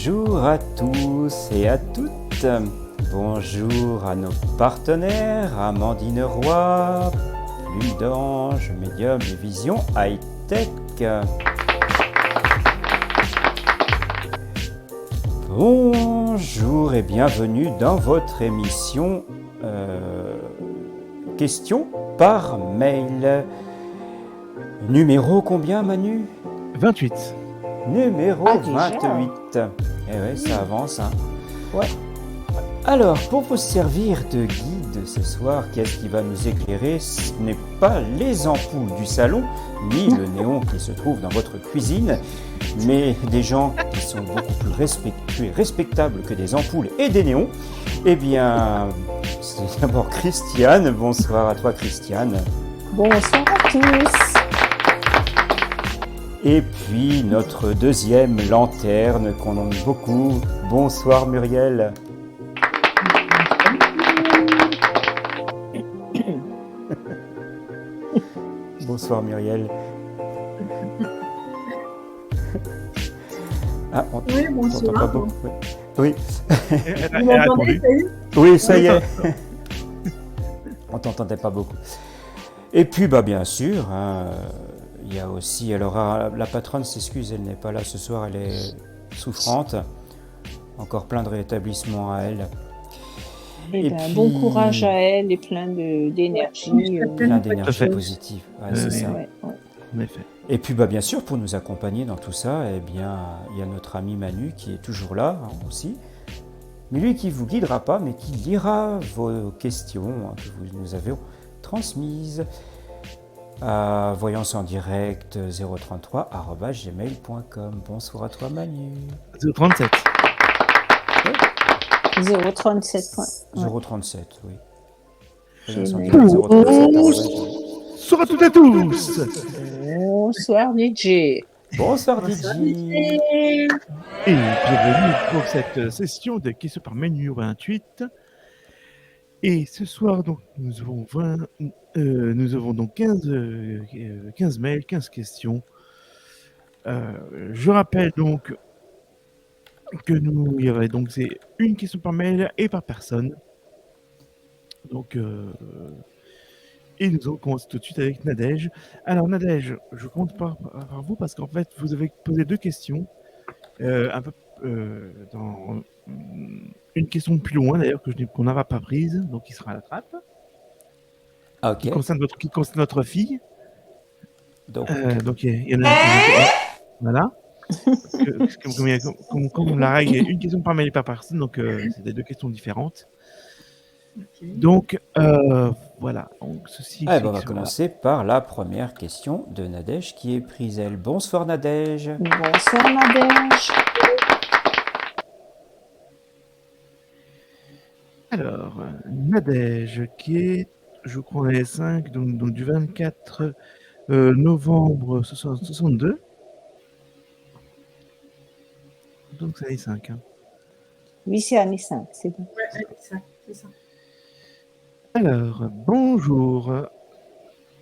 Bonjour à tous et à toutes. Bonjour à nos partenaires, Amandine Roy, Plume d'Ange, Médium et Vision High-Tech. Bonjour et bienvenue dans votre émission Questions par mail. Numéro combien, Manu ? 28. Numéro déjà. 28. Eh ouais, ça avance, hein. Ouais. Alors, pour vous servir de guide ce soir, qu'est-ce qui va nous éclairer ? Ce n'est pas les ampoules du salon, ni le néon qui se trouve dans votre cuisine, mais des gens qui sont beaucoup plus respectables que des ampoules et des néons. Eh bien, c'est d'abord Christiane. Bonsoir à toi, Christiane. Bonsoir à tous. Et puis, notre deuxième lanterne qu'on aime beaucoup. Bonsoir, Muriel. Bonsoir Muriel. Ah, on Oui, t'entend bonsoir. pas beaucoup. Oui, Vous m'entendez, ça y est ? oui, ça y est. On t'entendait pas beaucoup. Et puis, bien sûr, il y a aussi. Alors, la patronne s'excuse, elle n'est pas là ce soir, elle est souffrante. Encore plein de rétablissement à elle. Et bon courage à elle et plein d'énergie. Plein d'énergie Tout à fait. positive. Ouais, c'est ça. Ouais. En effet. Et puis bien sûr, pour nous accompagner dans tout ça, eh bien, il y a notre ami Manu qui est toujours là aussi. Mais lui qui ne vous guidera pas, mais qui lira vos questions que vous nous avez transmises à voyance en direct 033@gmail.com. Bonsoir à toi Manu. 37. 037. Ouais. 037, oui. Voyance en Gmail. direct 037. Bonsoir à toutes et à tous. Bonsoir DJ. Bonsoir Bonsoir, DJ. Et bienvenue pour cette session de questions par mail numéro 28. Et ce soir, donc, nous avons donc 15 mails, 15 questions. Je rappelle donc que il y aurait donc c'est une question par mail et par personne. Donc, et nous allons commencer tout de suite avec Nadège. Alors Nadège, je compte par vous parce qu'en fait, vous avez posé deux questions. Un peu dans une question plus loin d'ailleurs qu'on n'aura pas prise, donc qui sera à la trappe. Ah, ok. Qui concerne notre fille. Donc, il y en a voilà. Comme la règle est une question par mail et par personne, donc c'est des deux questions différentes. Okay. Donc voilà. Donc, ceci on va commencer par la première question de Nadège qui est prise elle. Bonsoir Nadège. Bonsoir Nadège. Alors, Nadège qui est, je crois, en S5, donc du 24 novembre 62. Donc c'est A5. Hein. Oui, c'est année 5, c'est bon. Ouais, c'est ça. Alors, bonjour.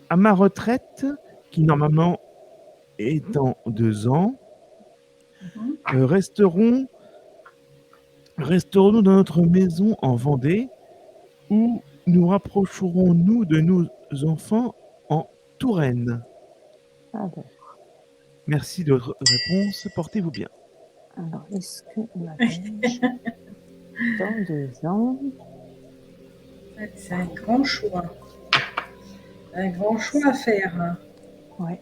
À ma retraite, qui normalement est dans 2 ans, resterons-nous dans notre maison en Vendée ou nous rapprocherons-nous de nos enfants en Touraine? Alors, Merci de votre réponse. Portez-vous bien. est-ce que Nadège, dans 2 ans... C'est un grand choix. Un grand choix à faire. Ouais.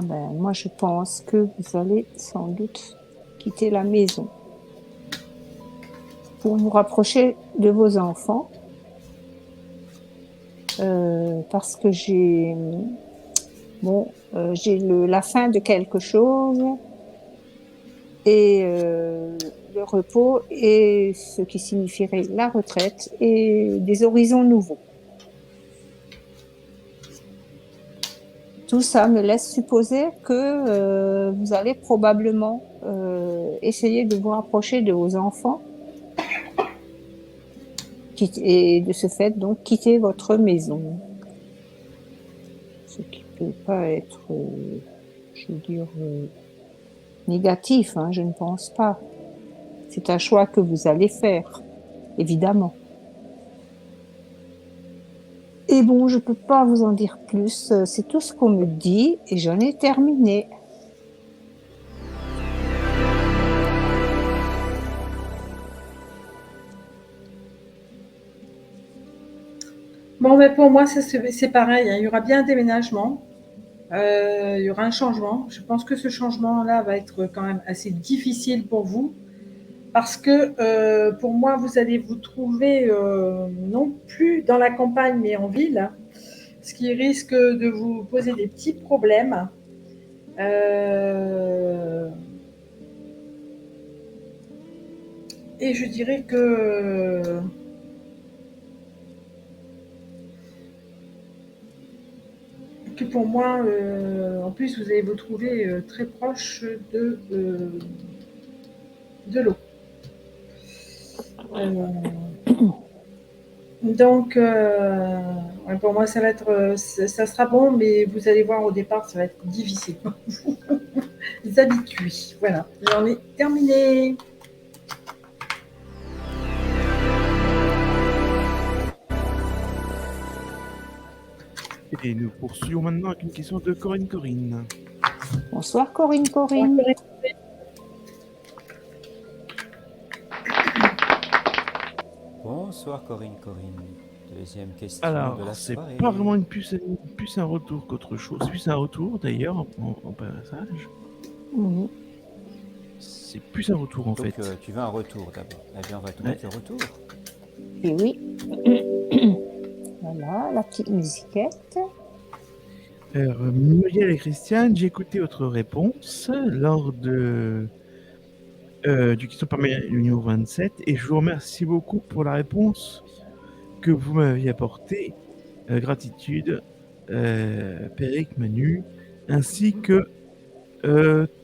ben, moi, je pense que vous allez sans doute quitter la maison pour vous rapprocher de vos enfants. Parce que j'ai la fin de quelque chose et le repos et ce qui signifierait la retraite et des horizons nouveaux. Tout ça me laisse supposer que vous allez probablement essayer de vous rapprocher de vos enfants et de ce fait donc quitter votre maison. Ce qui peut pas être, je veux dire, négatif, hein, je ne pense pas. C'est un choix que vous allez faire, évidemment. Et bon, je peux pas vous en dire plus, c'est tout ce qu'on me dit et j'en ai terminé. Bon, ben pour moi, c'est pareil, hein. Il y aura bien un déménagement. Il y aura un changement. Je pense que ce changement-là va être quand même assez difficile pour vous. Parce que pour moi, vous allez vous trouver non plus dans la campagne, mais en ville. Ce qui risque de vous poser des petits problèmes. Et je dirais que pour moi, en plus, vous allez vous trouver très proche de l'eau. Donc, pour moi, ça va être, ça sera bon, mais vous allez voir au départ, ça va être difficile. Les habitués. Voilà, j'en ai terminé. Et nous poursuivons maintenant avec une question de Corinne. Bonsoir Corinne. Bonsoir Corinne. Deuxième question Alors, de la c'est soirée. pas vraiment plus un retour qu'autre chose. Plus un retour d'ailleurs en passage. Mhm. C'est plus un retour en Donc fait. tu veux un retour d'abord. Eh bien, on va te mettre le retour. Et oui. Voilà, la petite musiquette. Muriel et Christiane, j'ai écouté votre réponse lors du question par mail numéro 27 et je vous remercie beaucoup pour la réponse que vous m'aviez apportée. Gratitude, Péric, Manu, ainsi que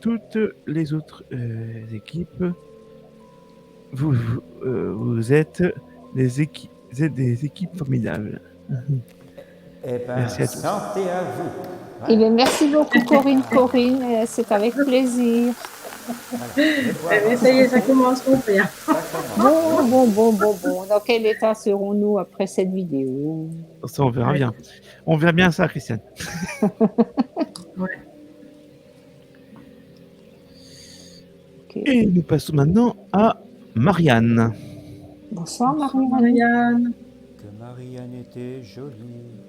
toutes les autres équipes. Vous êtes des équipes formidables. Eh ben, Merci à tous. santé à vous. Eh bien, merci beaucoup Corinne. C'est avec plaisir. Voilà. Ça y est, ça commence, mon père. Bon. Dans quel état serons-nous après cette vidéo? Ça, on verra bien. On verra bien ça, Christiane. Ouais. Okay. Et nous passons maintenant à Marianne. Bonsoir Marianne. Que Marianne était jolie.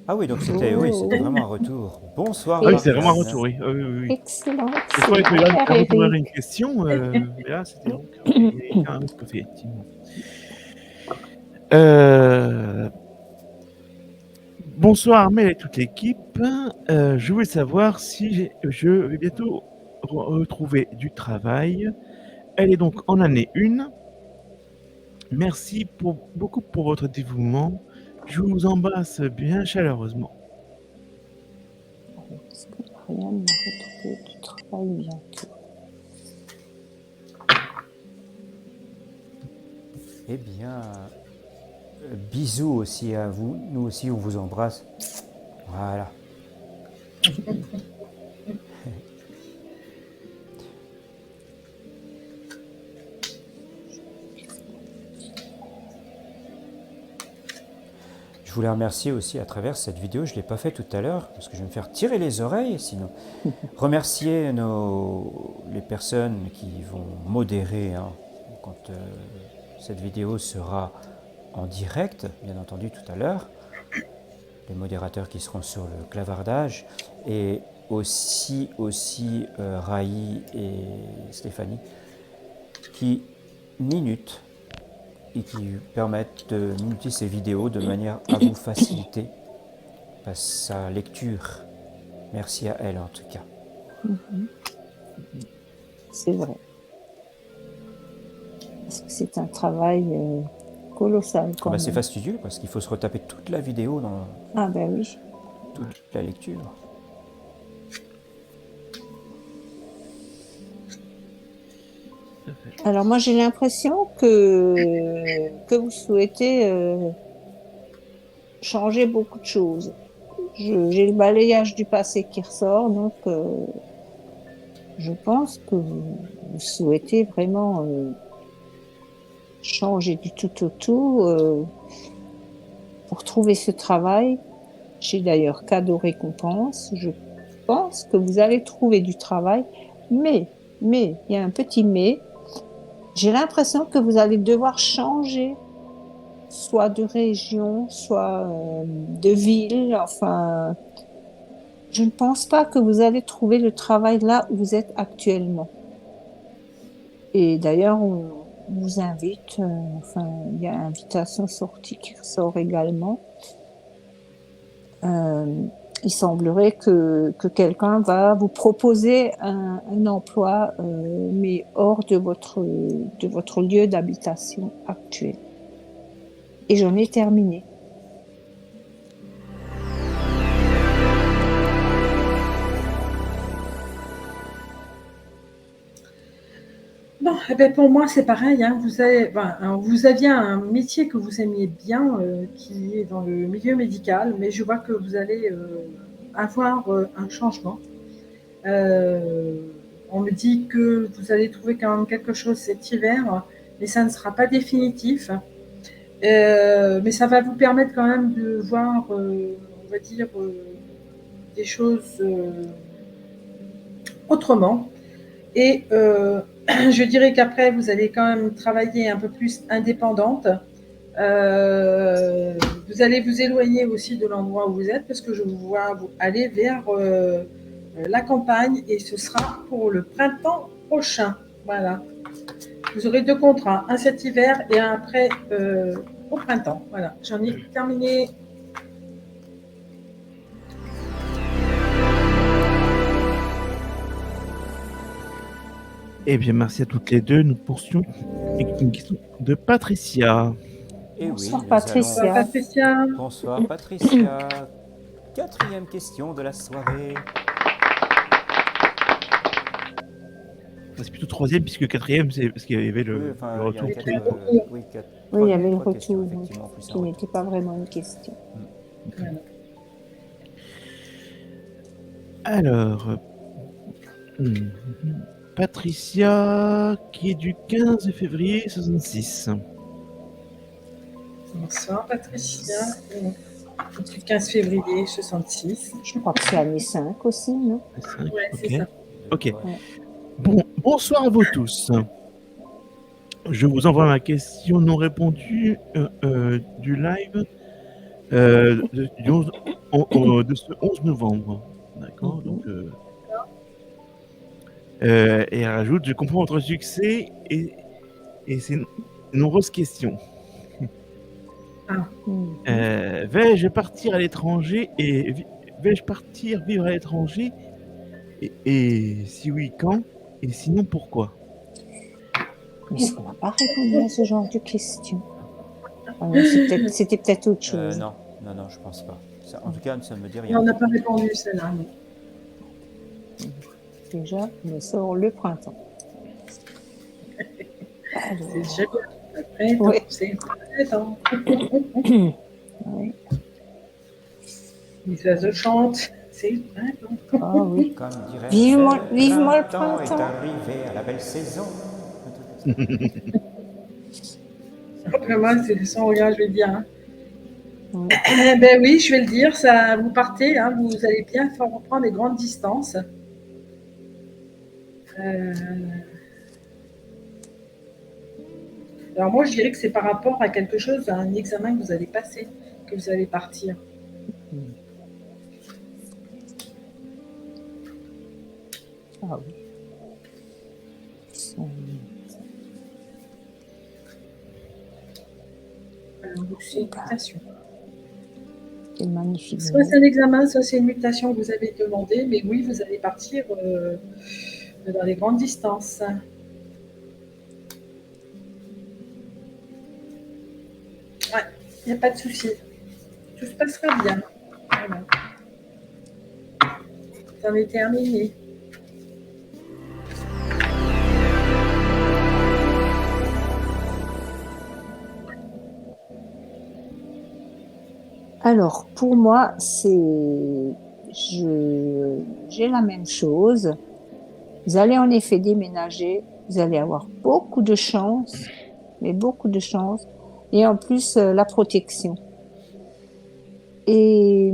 Ah oui, donc c'était vraiment un retour. Bonsoir. Ah oui, c'est vraiment un retour, oui. Oui. Excellent. Je croyais que vous avez une question, mais là, c'était donc un autre fait, effectivement. Bonsoir Armel et toute l'équipe. Je voulais savoir si je vais bientôt retrouver du travail. Elle est donc en année 1. Merci beaucoup pour votre dévouement. Je vous embrasse bien chaleureusement. Est-ce que Marianne va retrouver du travail bientôt? Eh bien, bisous aussi à vous. Nous aussi, on vous embrasse. Voilà. Je voulais remercier aussi à travers cette vidéo, je ne l'ai pas fait tout à l'heure, parce que je vais me faire tirer les oreilles sinon. Remercier les personnes qui vont modérer quand cette vidéo sera en direct, bien entendu tout à l'heure. Les modérateurs qui seront sur le clavardage. Et aussi Raï et Stéphanie, qui minutent et qui permettent de minuter ces vidéos de manière à vous faciliter sa lecture. Merci à elle en tout cas. C'est vrai. Parce que c'est un travail colossal quand C'est même. fastidieux parce qu'il faut se retaper toute la vidéo dans Ah ben oui. toute la lecture. Alors moi j'ai l'impression que vous souhaitez changer beaucoup de choses. J'ai le balayage du passé qui ressort, donc je pense que vous souhaitez vraiment changer du tout au tout pour trouver ce travail. J'ai d'ailleurs cadeau récompense. Je pense que vous allez trouver du travail, mais il y a un petit mais. J'ai l'impression que vous allez devoir changer soit de région, soit de ville. Enfin, je ne pense pas que vous allez trouver le travail là où vous êtes actuellement. Et d'ailleurs, on vous invite, enfin, il y a invitation sortie qui ressort également. Il semblerait que quelqu'un va vous proposer un emploi, mais hors de votre lieu d'habitation actuel. Et j'en ai terminé. Bon, eh ben pour moi, c'est pareil. Hein. Vous aviez un métier que vous aimiez bien, qui est dans le milieu médical, mais je vois que vous allez avoir un changement. On me dit que vous allez trouver quand même quelque chose cet hiver, mais ça ne sera pas définitif. Mais ça va vous permettre quand même de voir, on va dire, des choses autrement. Et je dirais qu'après, vous allez quand même travailler un peu plus indépendante. Vous allez vous éloigner aussi de l'endroit où vous êtes parce que je vous vois aller vers la campagne et ce sera pour le printemps prochain. Voilà. Vous aurez 2 contrats, un cet hiver et un après au printemps. Voilà, j'en ai terminé. Eh bien, merci à toutes les deux. Nous poursuivons avec une question de Patricia. Et Bonsoir, oui, Patricia. Patricia. Bonsoir Patricia. 4e question de la soirée. C'est plutôt 3e, puisque 4e, c'est parce qu'il y avait le retour. Oui, Oui, il y avait le trois questions, retour, effectivement, plus un qui n'était retour. pas vraiment une question. Voilà. Alors, Patricia, qui est du 15 février 66. Bonsoir Patricia. Du 15 février 66. Je crois que c'est année 5 aussi, non? 5, Ouais, c'est ça. Ok. Ouais. Bonsoir à vous tous. Je vous envoie ma question non répondue du live de ce 11 novembre. D'accord. Donc, et elle rajoute, je comprends votre succès et c'est nombreuses questions. Vais-je partir à l'étranger et vais-je partir vivre à l'étranger et si oui, quand? Et sinon, pourquoi? Mais ça n'a pas répondu à ce genre de questions. C'était peut-être autre chose. Non, je pense pas. Ça, en tout cas, ça ne me dit rien. On n'a pas répondu celle-là. Déjà, on sort le printemps. C'est déjà bien. Après, Oui. c'est le temps. Oui. Les oiseaux chantent. C'est le printemps. Ah oui. Comme dirait Vivement le printemps est printemps. arrivé à la belle saison. Après moi, c'est le son, regarde, je vais le dire. Hein. Oui. Ben oui, je vais le dire. Ça, vous partez, hein, vous allez bien reprendre des grandes distances. Alors moi, je dirais que c'est par rapport à quelque chose, à un examen que vous allez passer, que vous allez partir. Ah oui. Son- Alors, donc, c'est une mutation. Quel magnifique. Soit c'est un examen, soit c'est une mutation que vous avez demandé, mais oui, vous allez partir dans les grandes distances. Ouais, il n'y a pas de souci. Tout se passera bien. Voilà. Ça est terminé. Alors, pour moi, j'ai la même chose. Vous allez en effet déménager. Vous allez avoir beaucoup de chance, mais beaucoup de chance. Et en plus, la protection. Et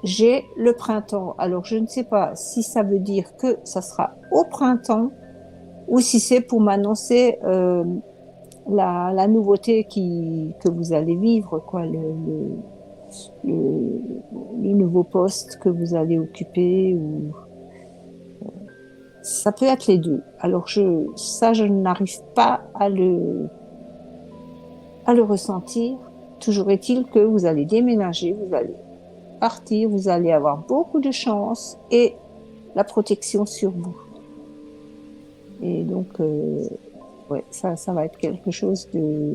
j'ai le printemps. Alors, je ne sais pas si ça veut dire que ça sera au printemps ou si c'est pour m'annoncer la nouveauté que vous allez vivre, quoi, le, le nouveau poste que vous allez occuper. Ou... Ça peut être les deux. Alors, je n'arrive pas à le ressentir. Toujours est-il que vous allez déménager, vous allez partir, vous allez avoir beaucoup de chance et la protection sur vous. Et donc, ouais, ça va être quelque chose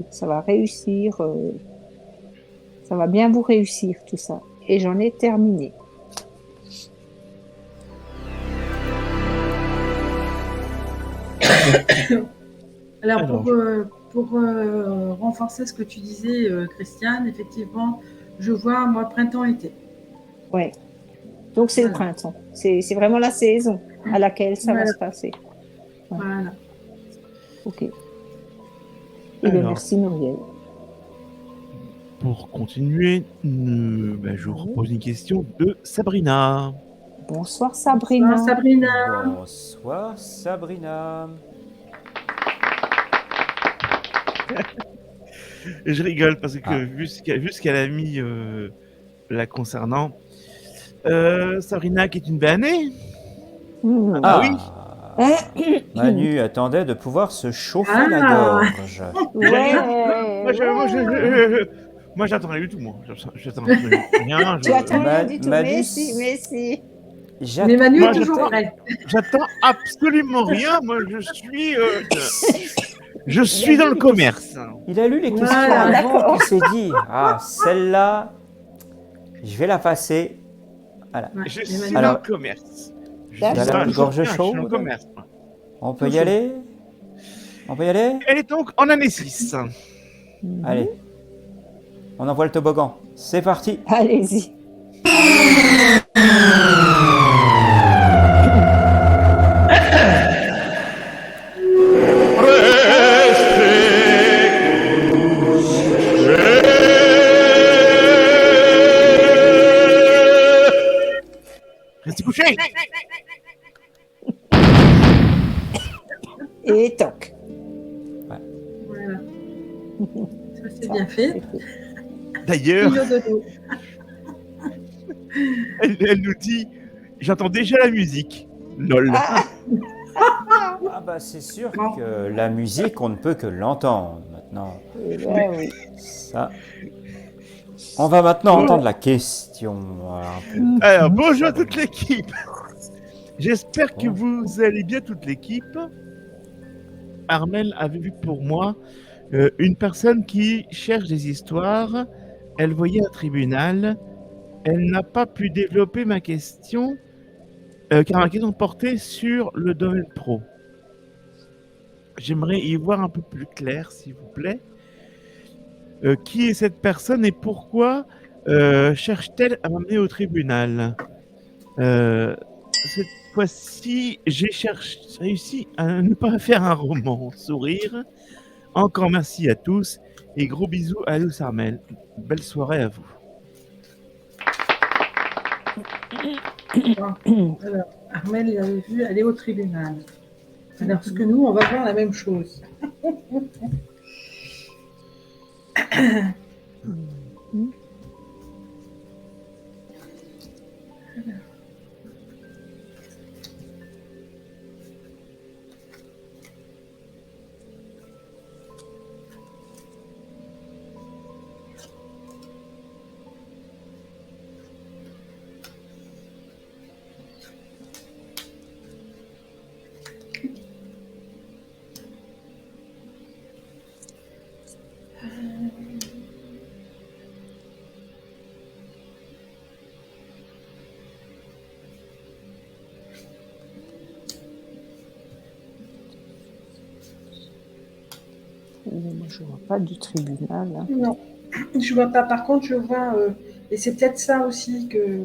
ça va réussir, ça va bien vous réussir tout ça. Et j'en ai terminé. Alors, Alors, pour renforcer ce que tu disais, Christiane, effectivement, je vois, moi, printemps-été. Ouais. Donc, c'est le Voilà. printemps. C'est vraiment la saison à laquelle ça va Voilà. se passer. Voilà. OK. Eh bien, Alors, merci Muriel. pour continuer, je vous propose une question de Sabrina. Bonsoir Sabrina. Bonsoir, Sabrina. Bonsoir Sabrina. Et je rigole parce que Ah. vu ce qu'elle a mis la concernant, Sabrina qui est une année. Mmh. Ah oui. Manu attendait de pouvoir se chauffer la Ah. gorge. Ouais. Moi, j'attends rien du tout, moi. J'attends rien. Tu attends rien du tout. Manu, Mais si. Mais Manu Moi, est toujours j'attends- prêt. J'attends absolument rien. Moi, je suis dans le commerce. Il a lu les questions Voilà, avant, d'accord. il s'est dit, ah, celle-là, je vais la passer. Voilà. Ouais, Je mais suis Manu- dans Alors, le commerce. Vous avez la Je gorge suis dans le chaude. commerce. On peut y Toujours. aller? On peut y aller? Elle est donc en année 6. Mhm. Allez. On envoie le toboggan. C'est parti. Allez-y. Restez couché. Et toc. Voilà. Ça, c'est bien fait. D'ailleurs, Kilo de dos. elle nous dit, j'entends déjà la musique. Lol. Ah bah c'est sûr que la musique, on ne peut que l'entendre maintenant. Ben oui. Ça. On va maintenant entendre la question. Voilà, un peu. Alors, bonjour à toute l'équipe. J'espère que Bonjour. vous allez bien, toute l'équipe. Armel avait vu pour moi une personne qui cherche des histoires. Elle voyait un tribunal. Elle n'a pas pu développer ma question, car ma question portait sur le domaine pro. J'aimerais y voir un peu plus clair, s'il vous plaît. Qui est cette personne et pourquoi cherche-t-elle à m'amener au tribunal? Cette fois-ci, j'ai réussi à ne pas faire un roman. Sourire. Encore merci à tous et gros bisous à Luce Armel. Belle soirée à vous. Alors, Armel, il avait vu aller au tribunal. Alors, ce que nous, on va voir la même chose. Moi, je vois pas du tribunal. Hein. Non, je vois pas. Par contre, je vois, et c'est peut-être ça aussi que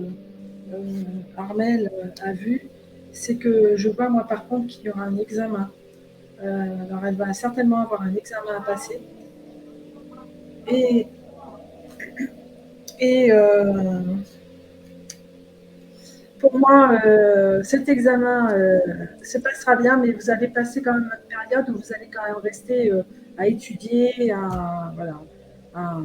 Armel a vu, c'est que je vois, moi, par contre, qu'il y aura un examen. Alors, elle va certainement avoir un examen à passer. Et, et pour moi, cet examen se passera bien, mais vous allez passer quand même une période où vous allez quand même rester à étudier, voilà, à,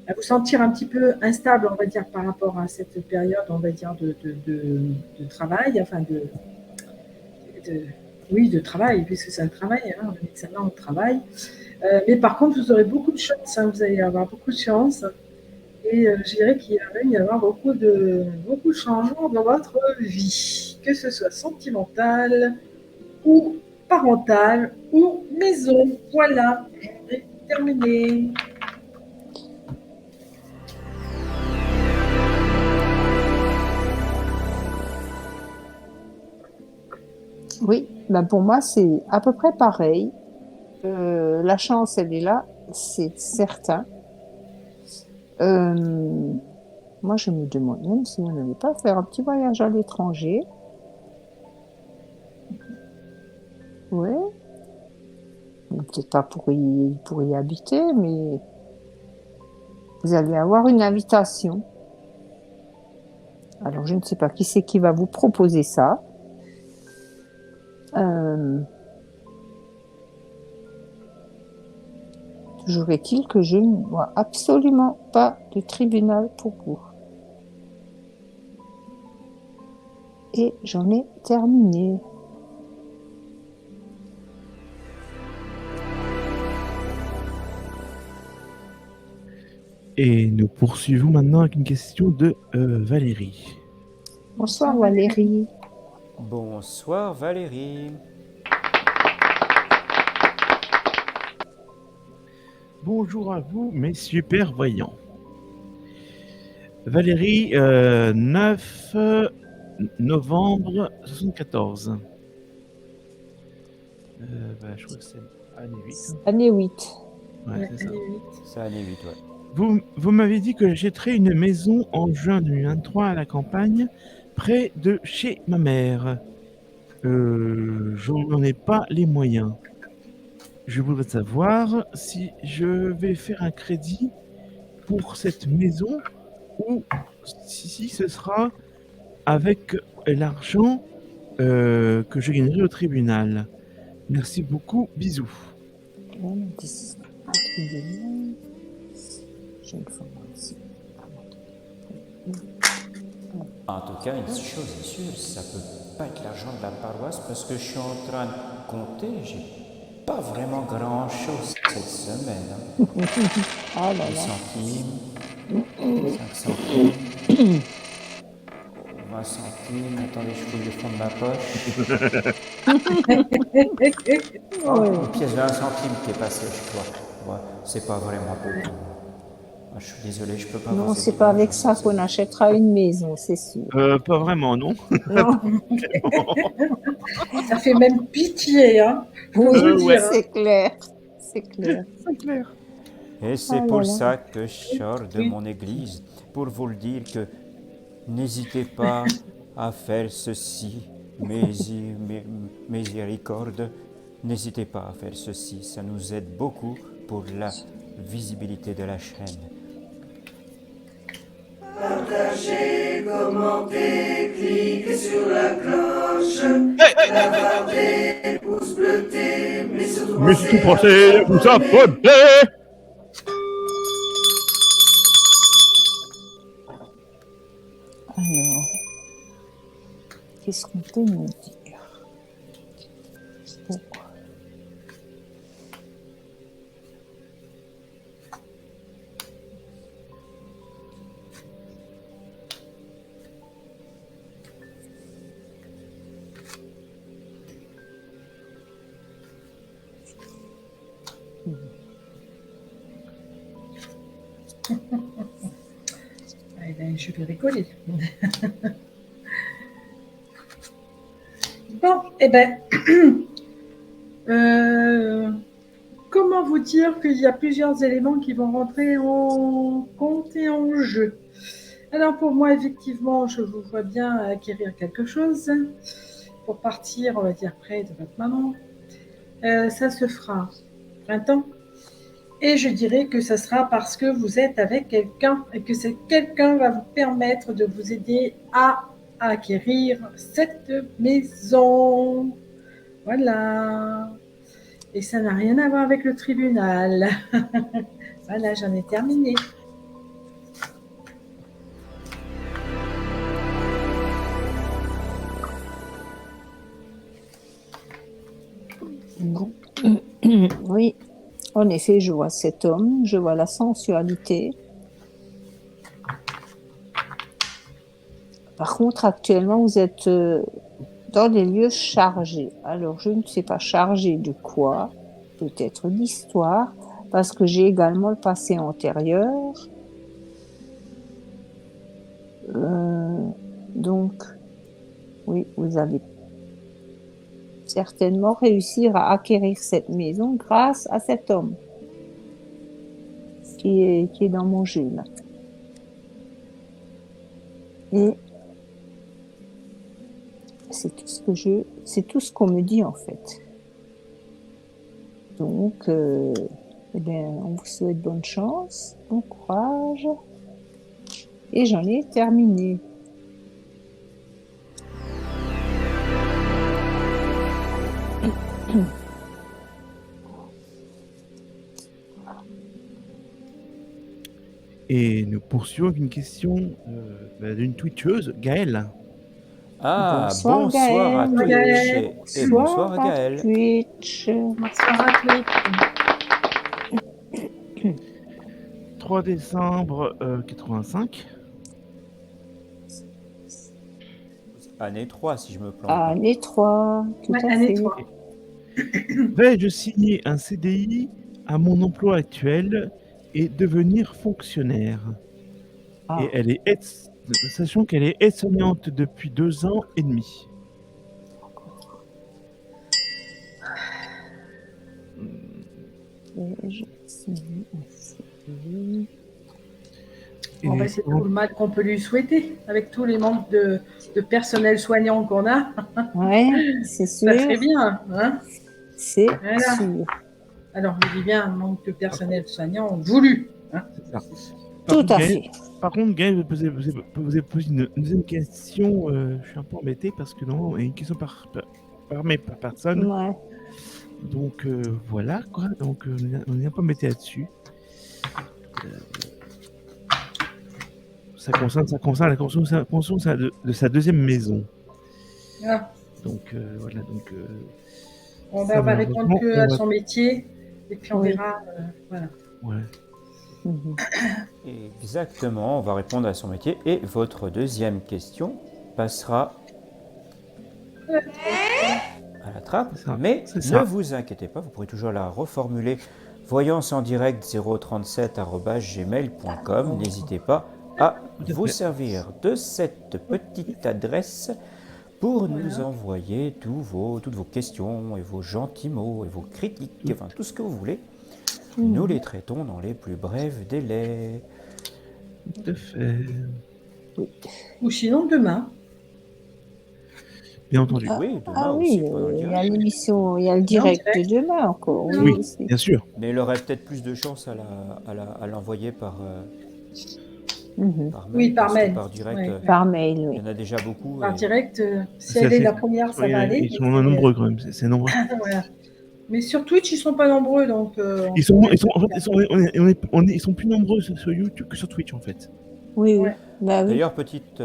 à vous sentir un petit peu instable, on va dire, par rapport à cette période, on va dire, de travail, enfin de- oui, de travail, puisque c'est un travail, hein, un examen au travail. Mais par contre, vous aurez beaucoup de chance, hein, vous allez avoir beaucoup de chance. Et je dirais qu'il va même y avoir beaucoup de changements dans votre vie, que ce soit sentimental ou parental ou maison. Voilà, c'est terminé. Oui, ben pour moi, c'est à peu près pareil. La chance, elle est là, c'est certain. Euh, Moi, je me demande même si on n'allait pas faire un petit voyage à l'étranger. Ouais, bon, peut-être pas pour y habiter, mais vous allez avoir une invitation. Alors, je ne sais pas qui c'est qui va vous proposer ça. Euh, Toujours est-il que je ne vois absolument pas de tribunal pour vous. Et j'en ai terminé. Et nous poursuivons maintenant avec une question de Valérie. Bonsoir Valérie. Bonsoir Valérie. Bonjour à vous, mes super voyants. Valérie, 9 novembre 74. Je crois que c'est année 8. Année 8. Ouais, c'est ça. C'est année 8, ouais. Vous m'avez dit que j'achèterais une maison en juin 2023 à la campagne, près de chez ma mère. Je n'en ai pas les moyens. Je voudrais savoir si je vais faire un crédit pour cette maison ou si ce sera avec l'argent que je gagnerai au tribunal. Merci beaucoup, bisous. En tout cas, une chose est sûre, ça peut pas être l'argent de la paroisse parce que je suis en train de compter, j'ai pas vraiment grand chose cette semaine. Hein. Ah là 10 là. centimes, 5 centimes, 20 centimes, attendez, je fouille le fond de ma poche. Oh, une pièce de 1 centime qui est passée, je crois. Ouais, c'est pas vraiment beaucoup. Je suis désolé, je peux pas Non, vous c'est aider. pas avec ça qu'on achètera une maison, c'est sûr. Pas vraiment, non. Non. Ça fait même pitié, hein. Oui, le ouais. dire, hein. c'est clair. C'est clair. C'est clair. Et c'est Ah pour là là. ça que je sors de mon église, pour vous le dire que n'hésitez pas à faire ceci, miséricorde. N'hésitez pas à faire ceci, ça nous aide beaucoup pour la visibilité de la chaîne. Partagez, commentez, cliquez sur la cloche, lavardez, pouce bleuté, mais surtout pensez vous abonner. Alors, qu'est-ce qu'on peut nous dire? Bon. Eh ben, je vais rigoler. Bon, eh ben, Comment vous dire qu'il y a plusieurs éléments qui vont rentrer en compte et en jeu? Alors pour moi, effectivement, je vous vois bien acquérir quelque chose pour partir, on va dire, près de votre maman. Ça se fera printemps. Et je dirais que ça sera parce que vous êtes avec quelqu'un et que ce quelqu'un va vous permettre de vous aider à acquérir cette maison. Voilà. Et ça n'a rien à voir avec le tribunal. Voilà, j'en ai terminé. Bon. Oui, en effet, je vois cet homme, je vois la sensualité. Par contre, actuellement, vous êtes dans des lieux chargés. Alors, je ne sais pas chargé de quoi, peut-être d'histoire, parce que j'ai également le passé antérieur. Donc, oui, vous allez certainement réussir à acquérir cette maison grâce à cet homme qui est dans mon jeu là. Et c'est tout ce qu'on me dit en fait. Donc, eh bien, on vous souhaite bonne chance, bon courage. Et j'en ai terminé. Et nous poursuivons avec une question d'une twitcheuse, Gaëlle. Ah, Bonsoir, bonsoir à Gaëlle. Twitch et bonsoir à Gaëlle. Twitch. Bonsoir à tous. 3 décembre 85. Année 3, si je me plante pas. Année 3, tout Ouais, à année fait. 3. Vais-je signer un CDI à mon emploi actuel et devenir fonctionnaire? Ah. Et elle est sachant qu'elle est aide-soignante depuis 2 ans et demi. Vais-je signer un CDI? Bon, ben, c'est tout le mal qu'on peut lui souhaiter avec tous les membres de personnel soignant qu'on a. Ouais, c'est Ça sûr. serait bien. Hein, C'est Voilà. sûr. alors, je dis bien un manque de personnel soignant voulu. Hein. C'est ça. Tout à fait. Par contre, Gaël, vous avez posé une deuxième question. Je suis un peu embêté parce que non, il y a une question par personne. Ouais. Donc voilà quoi. Donc on est un peu embêté là-dessus. Ça concerne la construction de sa deuxième maison. Ah. Donc voilà. Donc On ça, va répondre malheureusement, que on à va- son métier et puis on Oui. verra. Voilà. ouais. Mhm. Exactement, on va répondre à son métier. Et votre deuxième question passera à la trappe. C'est ça, Mais c'est ne ça. vous inquiétez pas, vous pourrez toujours la reformuler. Voyance en direct 037@gmail.com. N'hésitez pas à Tout à vous fait. servir de cette petite adresse pour nous envoyer toutes vos questions et vos gentils mots et vos critiques, enfin tout ce que vous voulez. Nous les traitons dans les plus brefs délais. Tout à fait. Ou sinon demain. Bien entendu. Oui, demain Ah aussi, oui, pendant le il y a direct. l'émission, il y a le direct de demain encore. Oui, Oui, aussi. bien sûr. Mais il aurait peut-être plus de chance à l'envoyer par Mhm. mail. Oui, par parce que mail. Par direct, Ouais. Par mail, il oui. y en a déjà beaucoup. Par et- direct, si C'est elle est assez- la première, ça va aller. Ils sont nombreux quand même. C'est nombreux. Voilà. Mais sur Twitch, ils sont pas nombreux, donc. Ils sont plus nombreux sur YouTube que sur Twitch en fait. Oui, oui. Ouais. Bah oui. D'ailleurs, petite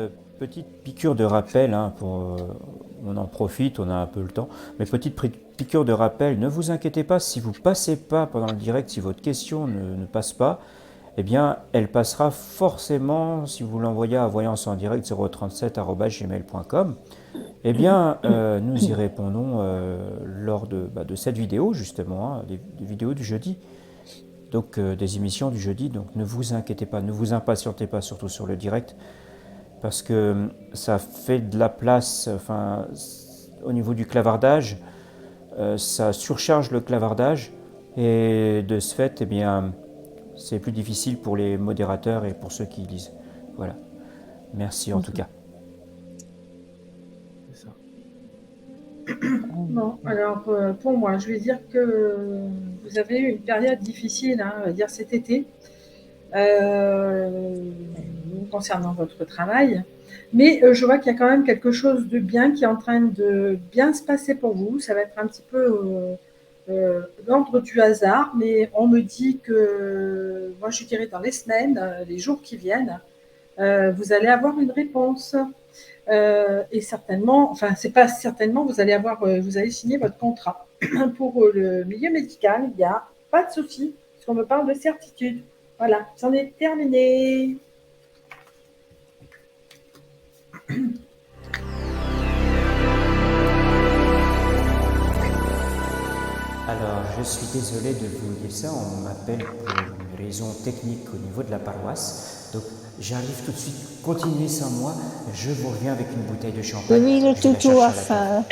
piqûre de rappel, hein, on en profite, on a un peu le temps, mais petite piqûre de rappel, ne vous inquiétez pas, si vous ne passez pas pendant le direct, si votre question ne passe pas, eh bien, elle passera forcément si vous l'envoyez à voyance en direct 037@gmail.com. Eh bien, nous y répondons lors de cette vidéo, justement, hein, des vidéos du jeudi. Donc, des émissions du jeudi. Donc, ne vous inquiétez pas, ne vous impatientez pas, surtout sur le direct, parce que ça fait de la place, enfin, au niveau du clavardage. ça surcharge le clavardage et de ce fait, eh bien, c'est plus difficile pour les modérateurs et pour ceux qui lisent. Voilà. Merci en tout cas. C'est ça. Bon, alors pour moi, je vais dire que vous avez eu une période difficile, hein, on va dire cet été, concernant votre travail. Mais je vois qu'il y a quand même quelque chose de bien qui est en train de bien se passer pour vous. Ça va être un petit peu l'ordre du hasard, mais on me dit que, moi je dirais dans les semaines, les jours qui viennent, vous allez avoir une réponse. Et certainement, enfin, c'est pas certainement, vous allez signer votre contrat. Pour le milieu médical, il n'y a pas de souci, parce qu'on me parle de certitude. Voilà, c'en est terminé. Alors, je suis désolé de vous dire ça, on m'appelle pour une raison technique au niveau de la paroisse. Donc, j'arrive tout de suite. Continuez sans moi, je vous reviens avec une bouteille de champagne. Oui, le Je vais la toutou chercher à à la fin.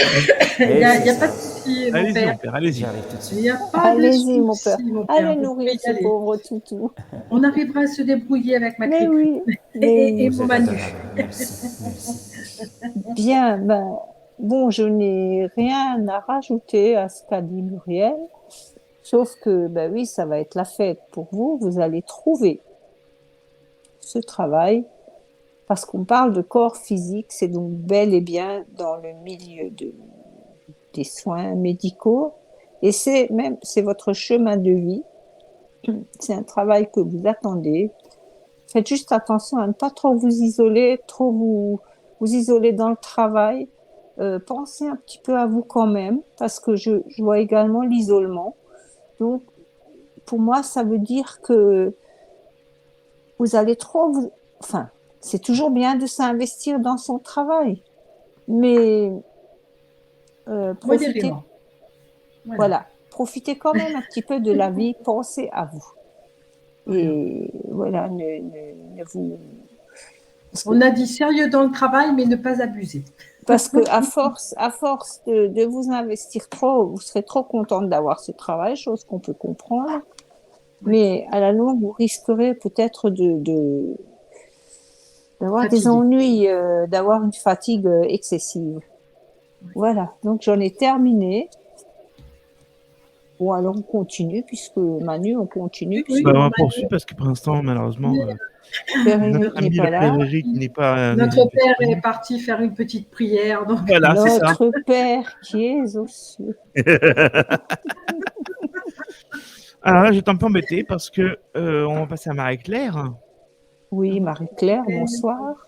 Il n'y a, c'est pas ça. de souci, mon Allez-y, père. mon père, allez-y. J'arrive tout de Il suite. n'y a pas de Allez-y, mon père. souci, mon père. Allez Vous nourrir pouvez y ce aller. pauvre toutou. On arrivera à se débrouiller avec ma Mais cricri. oui, mais Et Vous mon êtes Manu. adorable, merci, merci. bien. Ben, bon, je n'ai rien à rajouter à ce qu'a dit Muriel, sauf que, ben oui, ça va être la fête pour vous. Vous allez trouver ce travail parce qu'on parle de corps physique, c'est donc bel et bien dans le milieu des soins médicaux et c'est votre chemin de vie. C'est un travail que vous attendez. Faites juste attention à ne pas trop vous isoler, trop vous isoler dans le travail. Pensez un petit peu à vous quand même, parce que je vois également l'isolement. Donc, pour moi, ça veut dire que vous allez trop vous... Enfin, c'est toujours bien de s'investir dans son travail, mais profitez, Modérément. voilà, profitez quand même un petit peu de la vie, pensez à vous. Et voilà, ne vous... On a dit sérieux dans le travail, mais ne pas abuser. Parce que à force de vous investir trop, vous serez trop contente d'avoir ce travail, chose qu'on peut comprendre. Mais à la longue, vous risquerez peut-être d'avoir des Fatigué. ennuis, d'avoir une fatigue excessive. Voilà, donc j'en ai terminé. Bon, alors on continue, puisque Manu, on continue. Oui, Bah, on va Manu. poursuivre parce que pour l'instant, malheureusement, Frédéric notre n'est ami pas le là. Frédéric n'est pas. Notre père est parti faire une petite prière. Donc... Voilà, c'est ça. Notre Père qui es aux cieux. Alors là, je vais un peu embêté parce que on va passer à Marie-Claire. Oui, Marie-Claire, bonsoir.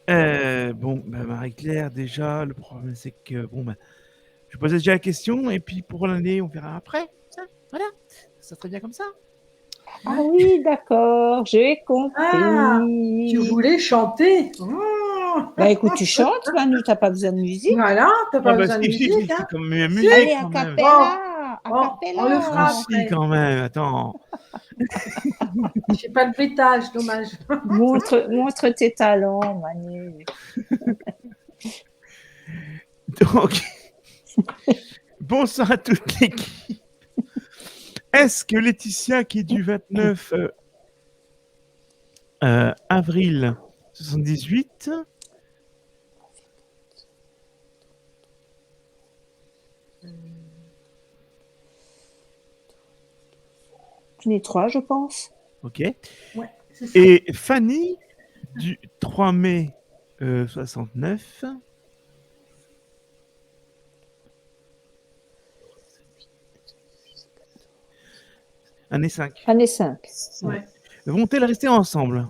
Bon, bah, Marie-Claire, déjà, le problème, c'est que, bon, bah, je posais déjà la question, et puis pour l'année, on verra après. Ça, voilà, ça serait bien comme ça. Ah oui, d'accord, j'ai compris. Ah, tu voulais chanter. Oh. Bah écoute, tu chantes, Manu, t'as pas besoin de musique. Voilà, t'as pas Ah, bah, besoin de si, si, musique. si, Hein. c'est comme la musique, Allez, à quand même. cappella, à Oh, cappella. on le fera Ah, après. si, quand même, attends. Je fais pas le bruitage, dommage. Montre tes talents, Manu. Donc, bonsoir à toute l'équipe. Est-ce que Laetitia, qui est du 29 avril 78, Tu n'es trois, je pense. ok, Ouais, c'est ça. et Fanny, du 3 mai 69, année 5. Année 5. Ouais. Vont-elles rester ensemble?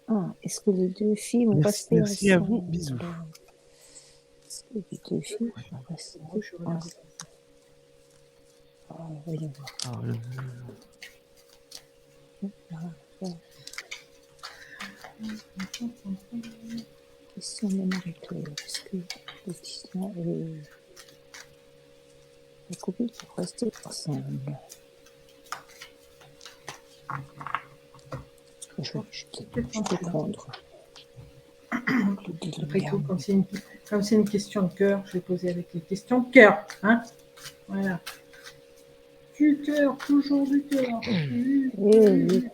Ah, est-ce que les deux filles vont Merci, rester merci à ensemble? vous, bisous. Est-ce que les deux filles vont rester ensemble? Ah, voyons voir. Ah, Question de Marie-Claire. Est-ce que Laetitia et la copine vont rester ensemble? Je vais te prendre. Après tout, comme c'est une question de cœur, je vais poser avec les questions de cœur. Hein, voilà. Du cœur, toujours du cœur. Oui, oui.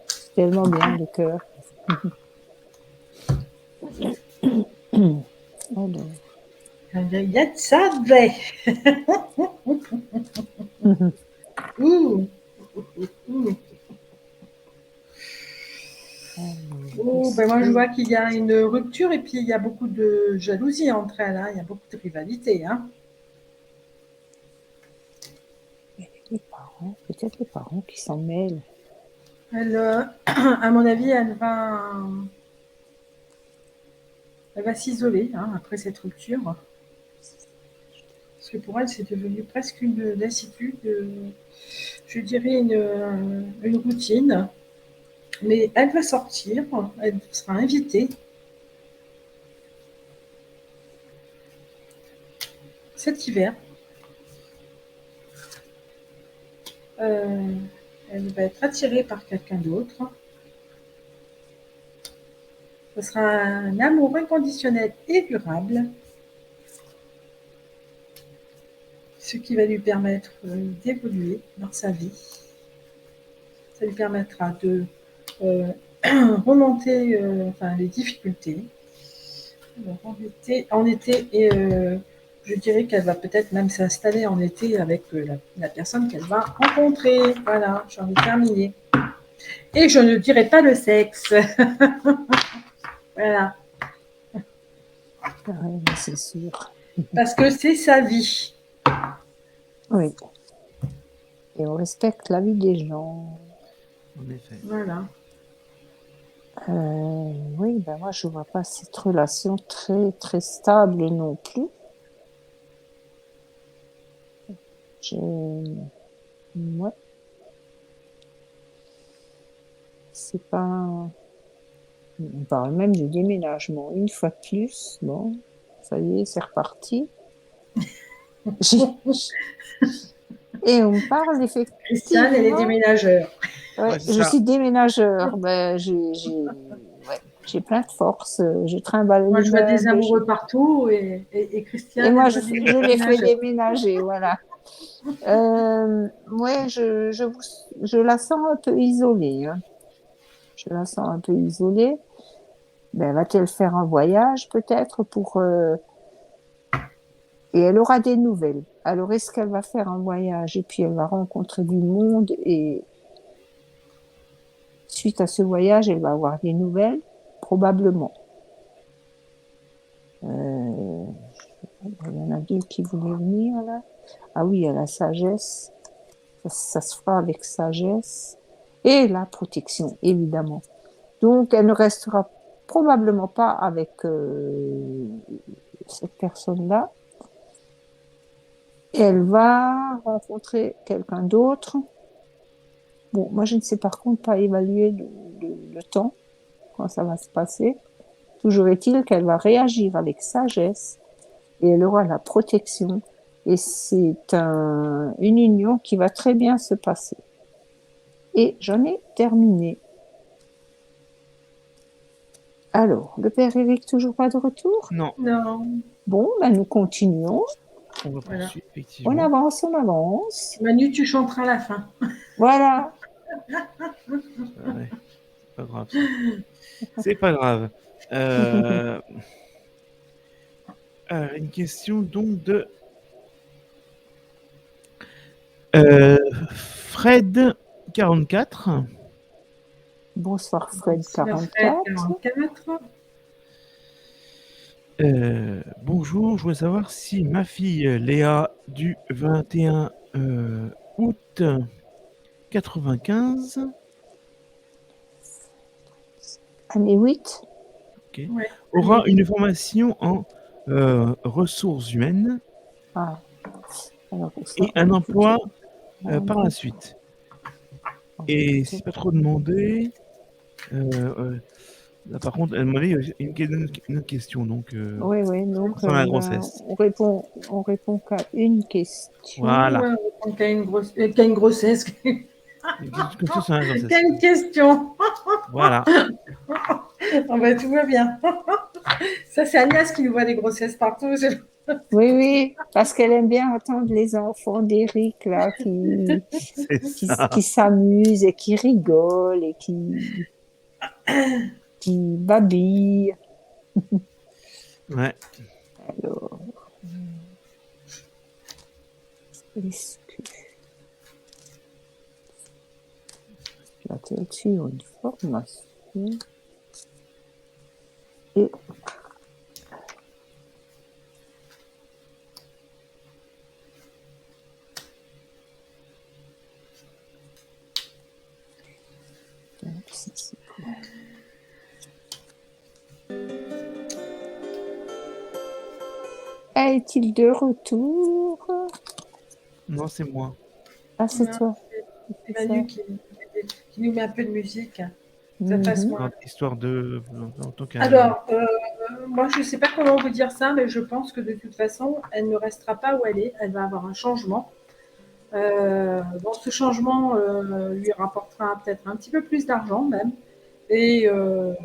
C'est tellement bien le cœur. Alors. Il y a de ça, vrai. Ouh. Ouh. Oh, ben moi, je vois qu'il y a une rupture et puis il y a beaucoup de jalousie entre elles. Hein. Il y a beaucoup de rivalité. Hein. Les parents, peut-être les parents qui s'en mêlent. Elle, à mon avis, elle va s'isoler hein, après cette rupture. Parce que pour elle, c'est devenu presque une lassitude, je dirais une routine. Mais elle va sortir, elle sera invitée. Cet hiver. Elle va être attirée par quelqu'un d'autre. Ce sera un amour inconditionnel et durable. Ce qui va lui permettre d'évoluer dans sa vie. Ça lui permettra de remonter les difficultés. Alors, en été et je dirais qu'elle va peut-être même s'installer en été avec la personne qu'elle va rencontrer. Voilà, j'en ai terminé. Et je ne dirai pas le sexe. Voilà. Oui, c'est sûr. Parce que c'est sa vie. Oui. Et on respecte la vie des gens. En effet. Voilà. Oui, ben moi je vois pas cette relation très très stable non plus. Ouais. C'est pas. On parle même du déménagement une fois de plus. Bon, ça y est, c'est reparti. Et on parle effectivement. Christiane et les déménageurs. Ouais, Ouais, c'est je ça. suis déménageur. Ben, j'ai plein de force. Je trimballe Moi, les je vois des meubles. amoureux partout et Christiane. Et moi, elle je voit des les fais déménageurs. déménager, voilà. Ouais, je la sens un peu isolée. Hein. Je la sens un peu isolée. Ben, va-t-elle faire un voyage peut-être pour et elle aura des nouvelles. Alors, est-ce qu'elle va faire un voyage et puis elle va rencontrer du monde et suite à ce voyage, elle va avoir des nouvelles? Probablement. Il y en a deux qui voulaient venir là. Ah oui, il y a la sagesse. Ça se fera avec sagesse. Et la protection, évidemment. Donc, elle ne restera probablement pas avec cette personne-là. Et elle va rencontrer quelqu'un d'autre. Bon, moi, je ne sais par contre pas évaluer le temps, quand ça va se passer. Toujours est-il qu'elle va réagir avec sagesse et elle aura la protection. Et c'est une union qui va très bien se passer. Et j'en ai terminé. Alors, le père Éric, toujours pas de retour? Non, Non. Bon, ben nous continuons. on va Voilà. poursuivre, effectivement. On avance. Manu, tu chanteras à la fin. Voilà. Ouais, c'est pas grave. C'est pas grave. Une question donc de Fred 44. Bonsoir Fred Fred 44. 44. Bonjour, je voulais savoir si ma fille Léa du 21 août 95 Année 8. Ouais. aura une formation en ressources humaines Ah. Alors, et un emploi Ah, par la suite. Et si c'est pas trop demandé, là, par contre, elle m'a demandé une autre question. Donc, oui, oui, donc sur la grossesse. on répond qu'à une question. Voilà. Ouais, qu'il y a une grossesse. Une question sur la grossesse. Quelle question. Voilà. Ah bah, tout va bien. Ça, c'est Agnès qui nous voit des grossesses partout. Oui, oui, parce qu'elle aime bien entendre les enfants d'Éric, là, C'est ça. qui s'amusent et qui rigolent et qui babillent. Ouais. Alors, est-ce que je vais atterrir sur une formation et est-il de retour? Non, c'est moi. Ah, c'est Non, toi. c'est Manu qui nous met un peu de musique. Ça Mhm. fasse Dans moins. l'histoire de. En tant qu'un. Alors, moi, je ne sais pas comment vous dire ça, mais je pense que de toute façon, elle ne restera pas où elle est. Elle va avoir un changement. Bon, ce changement lui rapportera peut-être un petit peu plus d'argent même. Et on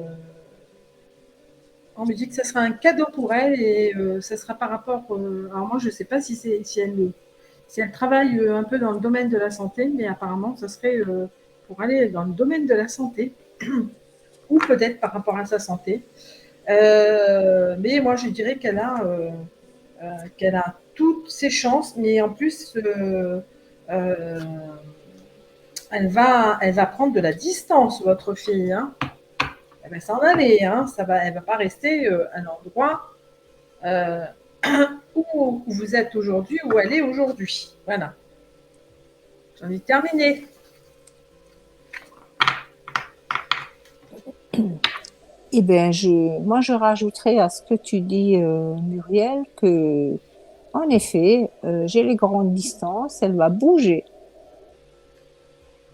me dit que ce sera un cadeau pour elle et ça sera par rapport. Alors moi, je ne sais pas si elle travaille un peu dans le domaine de la santé, mais apparemment, ça serait pour aller dans le domaine de la santé ou peut-être par rapport à sa santé. Mais moi, je dirais qu'elle a toutes ses chances, mais en plus, euh, elle va prendre de la distance, votre fille. Hein. Elle va s'en aller. Hein. Elle va pas rester à l'endroit euh, où vous êtes aujourd'hui, où elle est aujourd'hui. Voilà. J'en ai terminé. Eh bien, moi, je rajouterais à ce que tu dis, Muriel, que, en effet, j'ai les grandes distances, elle va bouger.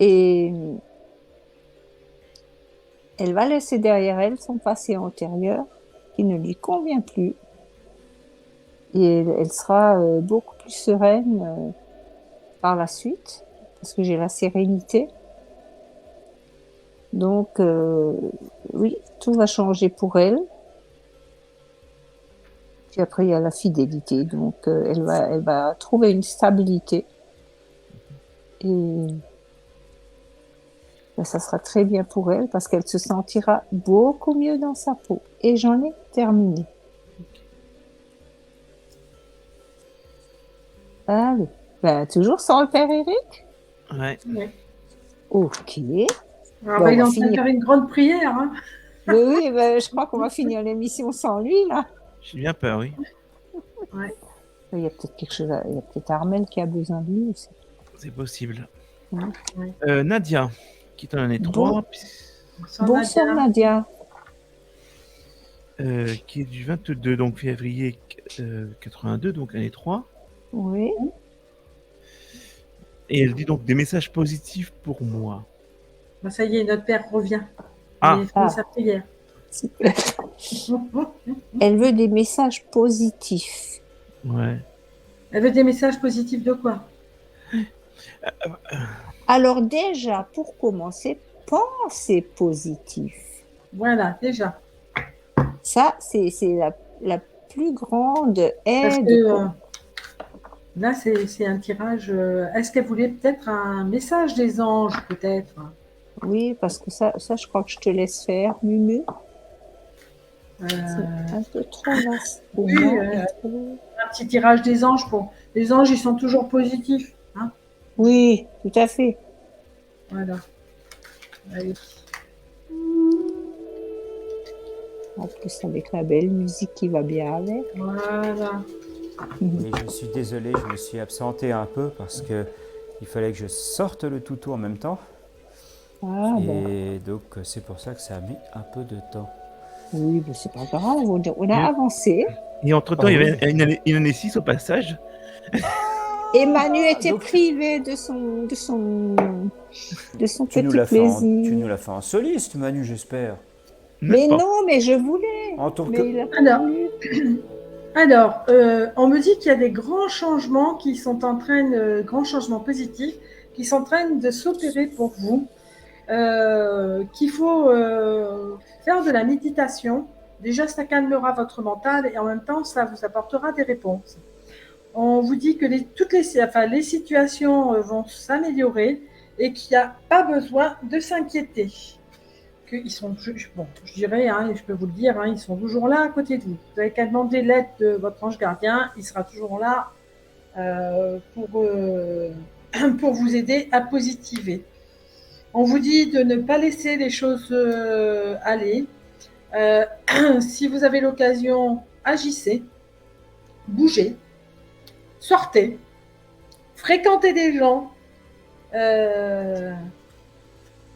Et elle va laisser derrière elle son passé antérieur qui ne lui convient plus. Et elle sera beaucoup plus sereine par la suite, parce que j'ai la sérénité. Donc, oui, tout va changer pour elle. Puis après, il y a la fidélité. Donc, elle va trouver une stabilité. Et ben, ça sera très bien pour elle parce qu'elle se sentira beaucoup mieux dans sa peau. Et j'en ai terminé. Allez. Ben, toujours sans le père Eric? Ouais. Ouais. Ok. Alors, Bon, on il est va en train de finir. faire une grande prière. Hein. Oui, oui, ben, je crois qu'on va finir l'émission sans lui, là. J'ai bien peur, oui. Ouais. Il y a peut-être quelque chose, il y a peut-être Armel qui a besoin de lui aussi. C'est possible. Ouais. Nadia, qui est en année Bon. 3, Bonsoir, Nadia. qui est du 22 donc février 82, donc année 3. Oui. Et elle dit donc des messages positifs pour moi. Ben, ça y est, notre père revient. Ah. Il a fini sa prière. Elle veut des messages positifs. Ouais. Elle veut des messages positifs de quoi? Alors déjà, pour commencer, pensez positif. Voilà, déjà. Ça, c'est la plus grande Parce aide. que là, c'est un tirage. Est-ce qu'elle voulait peut-être un message des anges, peut-être? Oui, parce que ça, je crois que je te laisse faire, Mumu. C'est un peu trop vaste pour Oui, moi. un petit tirage des anges. Les anges, ils sont toujours positifs. Hein. Oui, tout à fait. Voilà. Allez. En plus, avec la belle musique qui va bien avec. Voilà. Et je suis désolé, je me suis absenté un peu parce que il fallait que je sorte le toutou en même temps. Ah, bon. Et donc, c'est pour ça que ça a mis un peu de temps. Oui, mais c'est pas grave, on a avancé. Et entre-temps, Ah il y oui. avait une année 6 au passage. Et Manu était donc- privé de son Tu nous petit l'as fait, plaisir. en soliste, Manu, j'espère. Mais Même pas. non, mais je voulais. En tant Mais que... il a pas Alors, voulu. Alors, on me dit qu'il y a des grands changements qui sont grands changements positifs, qui sont en train de s'opérer pour vous. qu'il faut faire de la méditation. Déjà, ça calmera votre mental et en même temps, ça vous apportera des réponses. On vous dit que les situations vont s'améliorer et qu'il n'y a pas besoin de s'inquiéter. Qu'ils sont, je dirais, et je peux vous le dire, ils sont toujours là à côté de vous. Vous n'avez qu'à demander l'aide de votre ange gardien, il sera toujours là pour vous aider à positiver. On vous dit de ne pas laisser les choses aller. Si vous avez l'occasion, agissez, bougez, sortez, fréquentez des gens,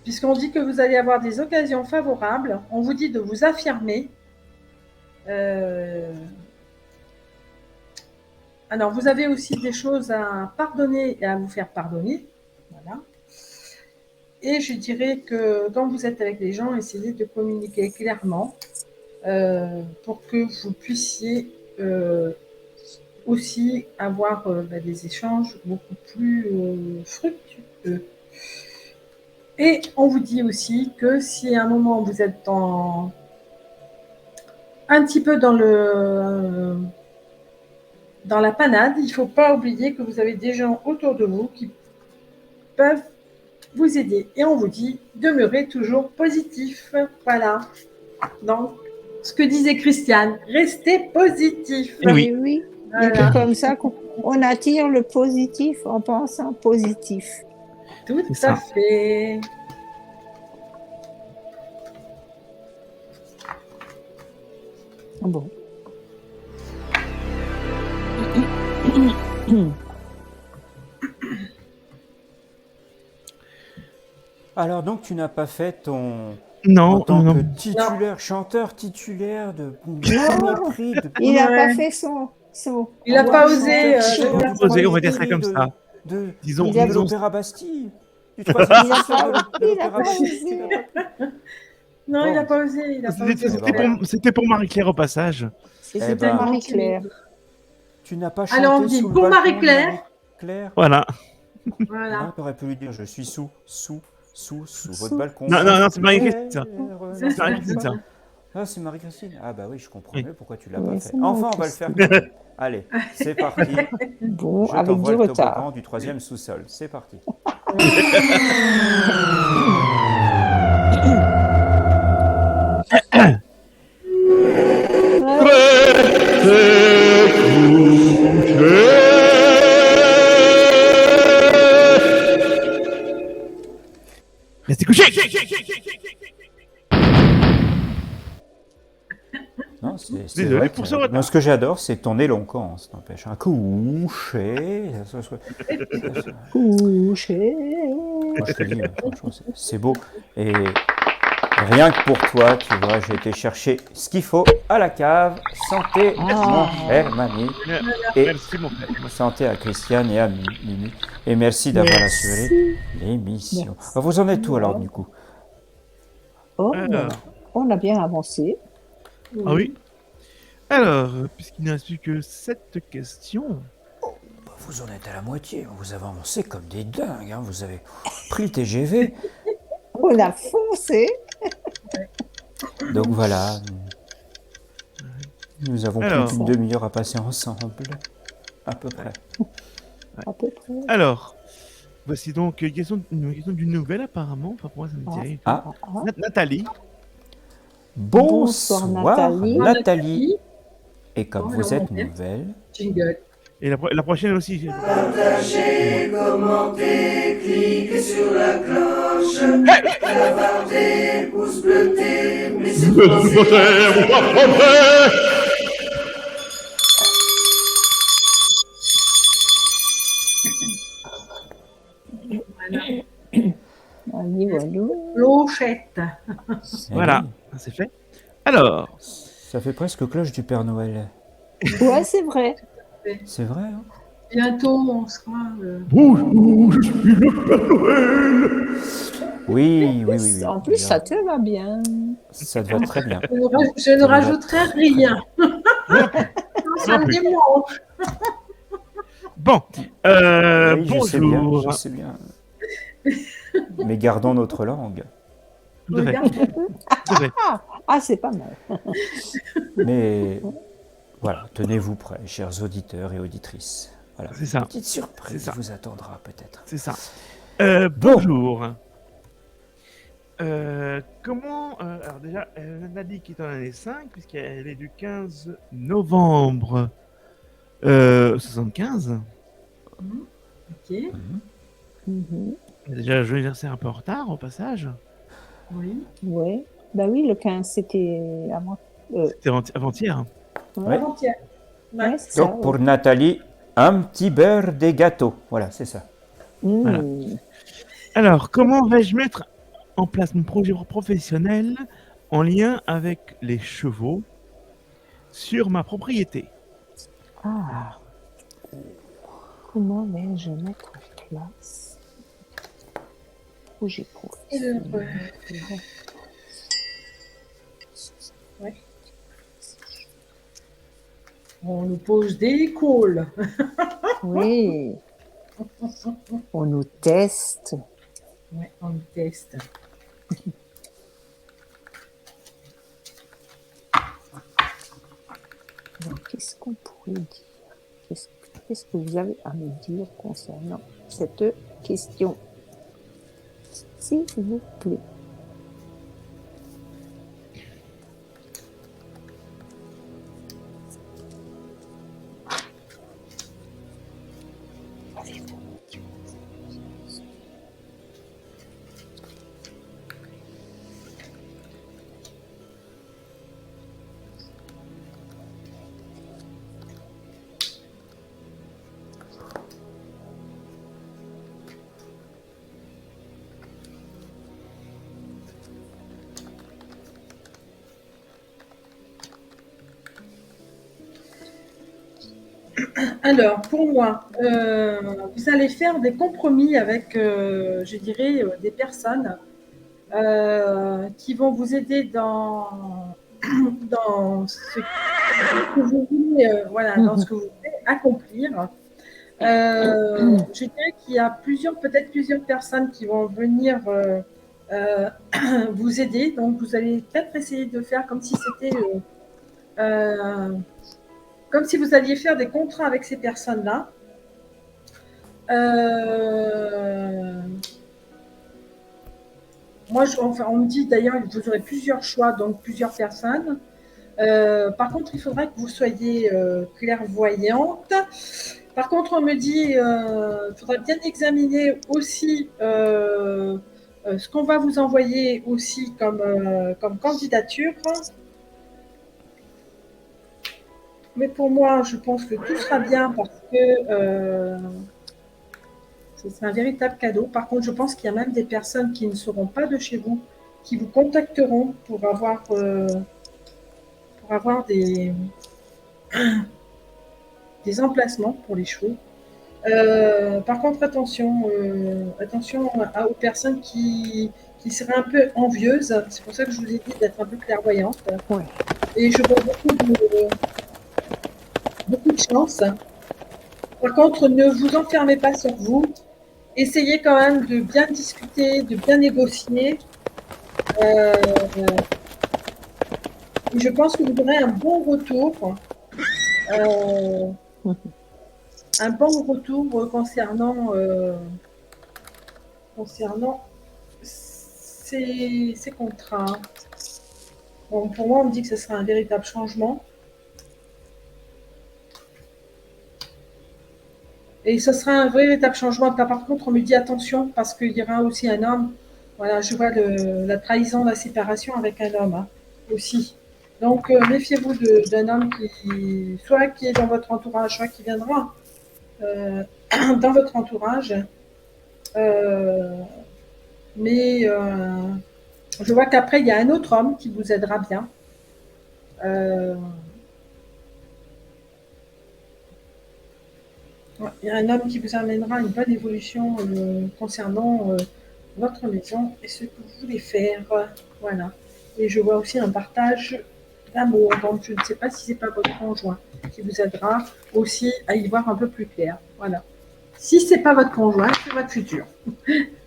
puisqu'on dit que vous allez avoir des occasions favorables. On vous dit de vous affirmer. Alors, vous avez aussi des choses à pardonner et à vous faire pardonner. Voilà. Et je dirais que quand vous êtes avec les gens, essayez de communiquer clairement pour que vous puissiez aussi avoir des échanges beaucoup plus fructueux. Et on vous dit aussi que si à un moment vous êtes un petit peu dans la panade, il ne faut pas oublier que vous avez des gens autour de vous qui peuvent vous aider. Et on vous dit, demeurez toujours positif. Voilà. Donc, ce que disait Christiane, restez positif. Oui. Oui. Voilà. C'est comme ça qu'on attire le positif en pensant positif. Tout C'est à ça. fait. Bon. Alors donc tu n'as pas fait en Non, tant non. que titulaire, chanteur titulaire de premier prix de Il n'a Ouais. pas fait son. Il n'a pas Ouais, osé. chanteur de du faire premier on va dire ça prix comme de- ça. De, Disons, Il a- de disons- l'Opéra Bastille. Du troisième Il a sous-sol pas- de il a l'Opéra pas Bastille. osé. Tu n'as pas- Non, il Bon. n'a pas osé. Il n'a pas osé. C'était pour Marie-Claire au passage. C'était Eh ben. Marie-Claire. Tu n'as pas Alors, on chanté dit sous le pour balcon de Marie-Claire. Marie-Claire. Voilà. Voilà. Tu aurais pu lui dire je suis sous votre balcon. Non, c'est Marie-Christine. C'est Marie-Christine, ça. Ah, c'est Marie-Christine. Ah bah oui, je comprends Oui. mieux pourquoi tu l'as Oui, pas c'est fait. Enfin, on va le faire. Marie-Christine. quand même. Allez, c'est parti. Bon, Je avec t'envoie du le retard. toboggan du troisième sous-sol. C'est parti. Restez couché. Non, c'est Désolé vrai pour que- ce retard. non, ce que j'adore, c'est ton éloquence, n'empêche. Un couché. Couché. Moi, je te dis, franchement, c'est beau. Et rien que pour toi, tu vois, j'ai été chercher ce qu'il faut à la cave. Santé, mon cher Manu. Et Merci, mon frère. santé à Christiane et à Mimi. Et merci d'avoir assuré l'émission. Merci. Vous en êtes où alors, du coup? Oh, Alors. on a bien avancé. Ah oui. Alors, puisqu'il ne reste plus que 7 questions. Bah, vous en êtes à la moitié. Vous avez avancé comme des dingues. Hein. Vous avez pris le TGV. On a foncé. Donc voilà. Nous avons Alors. plus qu'une demi-heure à passer ensemble. À peu près. À peu près. Alors, voici donc une question d'une nouvelle apparemment. Enfin, pour moi, ça me dit rien. Ah. Nathalie. Bonsoir, Bonsoir, Nathalie. Nathalie. Et comme Oh, vous non, êtes mon Dieu. nouvelle, Jingle. Et la prochaine aussi. Partagez, commentez, cliquez sur la cloche. Clavardez, pouce bleuté, mais surtout Allez, voilà. Clochette. Voilà, c'est fait. Alors, Ça fait presque cloche du Père Noël. Ouais, c'est vrai. C'est vrai, hein? Bientôt, on sera. bonjour, je suis le Père Noël. Oui, oui, oui. oui. En plus, ça te va bien. Ça te va très bien. Je ne rajouterai rien. Ça me démange. Bon, Oui, je sais bien, bonjour. je sais bien. mais gardons notre langue. Tout à fait. Regarde. Tout à fait. Ah, c'est pas mal. Mais voilà, tenez-vous prêts, chers auditeurs et auditrices. Voilà, C'est ça. petite surprise C'est ça. vous attendra peut-être. C'est ça. Bon. Bonjour. Comment... alors déjà, Nadie qui est en année 5, puisqu'elle est du 15 novembre 75. Ok, Mhm. Déjà, joyeux anniversaire un peu en retard, au passage. oui. Ouais. Bah oui, le 15, c'était avant. C'était avant-hier. Ouais. Avant-hier. Ouais. Ouais, c'est ça. Donc pour Nathalie, un petit beurre des gâteaux. Voilà, c'est ça. ouais. Voilà. Alors, comment vais-je mettre en place mon projet professionnel en lien avec les chevaux sur ma propriété? Ah. Comment vais-je mettre en place projet professionnel? Ouais. On nous pose des calls. Oui. On nous teste. Ouais, on nous teste. Alors, qu'est-ce qu'on pourrait dire? Qu'est-ce que vous avez à me dire concernant cette question? S'il vous plaît. Alors, pour moi, vous allez faire des compromis avec, je dirais, des personnes qui vont vous aider dans ce que vous voulez, voilà, dans ce que vous voulez accomplir. Je dirais qu'il y a peut-être plusieurs personnes qui vont venir vous aider. Donc, vous allez peut-être essayer de faire comme si c'était comme si vous alliez faire des contrats avec ces personnes-là. Moi, on me dit d'ailleurs que vous aurez plusieurs choix, donc plusieurs personnes. Par contre, il faudra que vous soyez clairvoyante. Par contre, on me dit qu'il faudra bien examiner aussi ce qu'on va vous envoyer aussi comme candidature. Mais pour moi, je pense que tout sera bien parce que c'est un véritable cadeau. Par contre, je pense qu'il y a même des personnes qui ne seront pas de chez vous, qui vous contacteront pour avoir des emplacements pour les chevaux. Par contre, attention aux personnes qui seraient un peu envieuses. C'est pour ça que je vous ai dit d'être un peu clairvoyante. Ouais. Et je vois beaucoup de chance. Par contre, ne vous enfermez pas sur vous. Essayez quand même de bien discuter, de bien négocier. Et je pense que vous aurez un bon retour. Un bon retour concernant ces contrats. Bon, pour moi, on me dit que ce sera un véritable changement. Et ce sera un véritable changement. Par contre, on me dit attention parce qu'il y aura aussi un homme. Voilà, je vois la trahison, la séparation avec un homme aussi. Donc, méfiez-vous d'un homme soit qui est dans votre entourage, soit qui viendra dans votre entourage. Mais je vois qu'après, il y a un autre homme qui vous aidera bien. Il y a un homme qui vous amènera une bonne évolution concernant votre maison et ce que vous voulez faire. Voilà. Et je vois aussi un partage d'amour. Donc, je ne sais pas si c'est pas votre conjoint qui vous aidera aussi à y voir un peu plus clair. Voilà. Si c'est pas votre conjoint, c'est votre futur.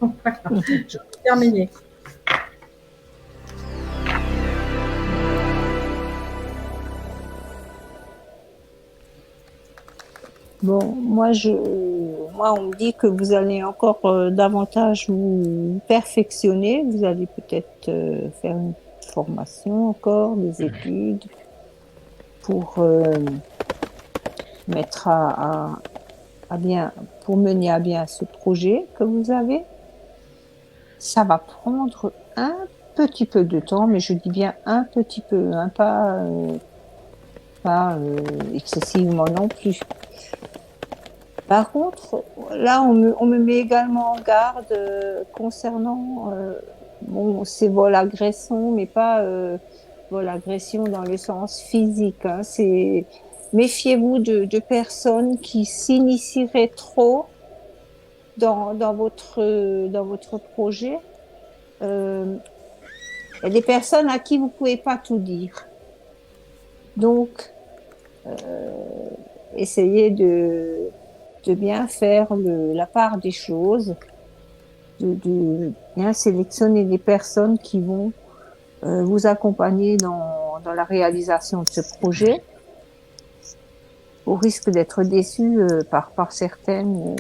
Voilà, je vais terminer. Bon, moi, on me dit que vous allez encore davantage vous perfectionner. Vous allez peut-être faire une formation encore, des études pour mettre à bien, pour mener à bien ce projet que vous avez. Ça va prendre un petit peu de temps, mais je dis bien un petit peu, hein, pas excessivement non plus. Par contre, là, on me met également en garde concernant ces vols agressons, mais pas vols agressions dans le sens physique. Hein. Méfiez-vous de personnes qui s'initieraient trop dans votre projet. Il y a des personnes à qui vous pouvez pas tout dire. Donc, essayez de bien faire la part des choses, de bien sélectionner des personnes qui vont vous accompagner dans la réalisation de ce projet. Au risque d'être déçu par certaines,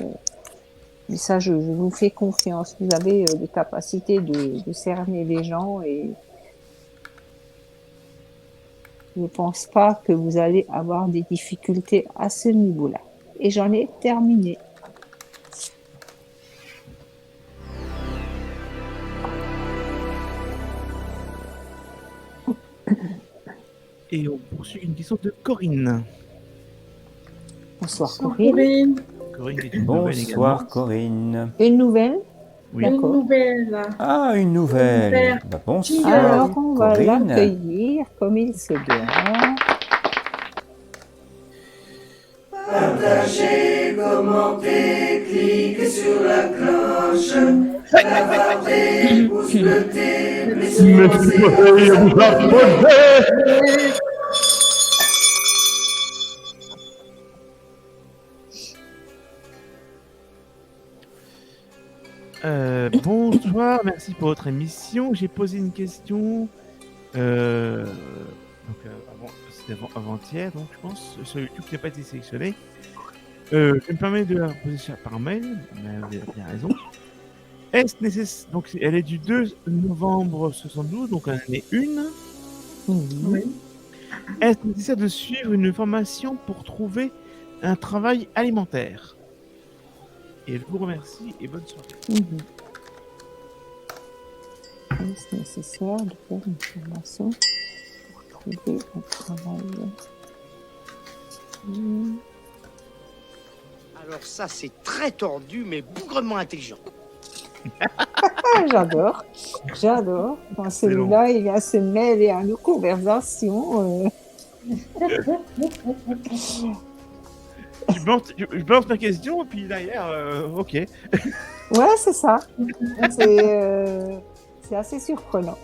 mais ça, je vous fais confiance. Vous avez les capacités de cerner les gens et je ne pense pas que vous allez avoir des difficultés à ce niveau-là. Et j'en ai terminé. Et on poursuit une question de Corinne. Bonsoir Bonsoir, Corinne. Corinne qui est une nouvelle également. Bonsoir Corinne. Une nouvelle? Oui. Une D'accord. nouvelle. Ah, une nouvelle. Super. Bah, bonsoir Alors, on va Corinne. l'accueillir comme il se doit. Partagez, commentez, cliquez sur la cloche. Clavardez, pouce bleuté, mais Bonsoir, merci pour votre émission. J'ai posé une question c'était avant-hier, donc je pense, sur YouTube qui n'a pas été sélectionné. Je me permets de la poser par mail, mais vous avez bien raison. Est-ce nécessaire, donc elle est du 2 novembre 72, donc elle en est une. Oui. Est-ce nécessaire de suivre une formation pour trouver un travail alimentaire? Et je vous remercie et bonne soirée. Est-ce nécessaire de faire une formation pour trouver un travail? Alors ça, c'est très tordu, mais bougrement intelligent. J'adore. Quand celui-là, il vient se mêler à nos conversations. Je balance ma question, et puis derrière, ok. Ouais, c'est ça. C'est assez surprenant.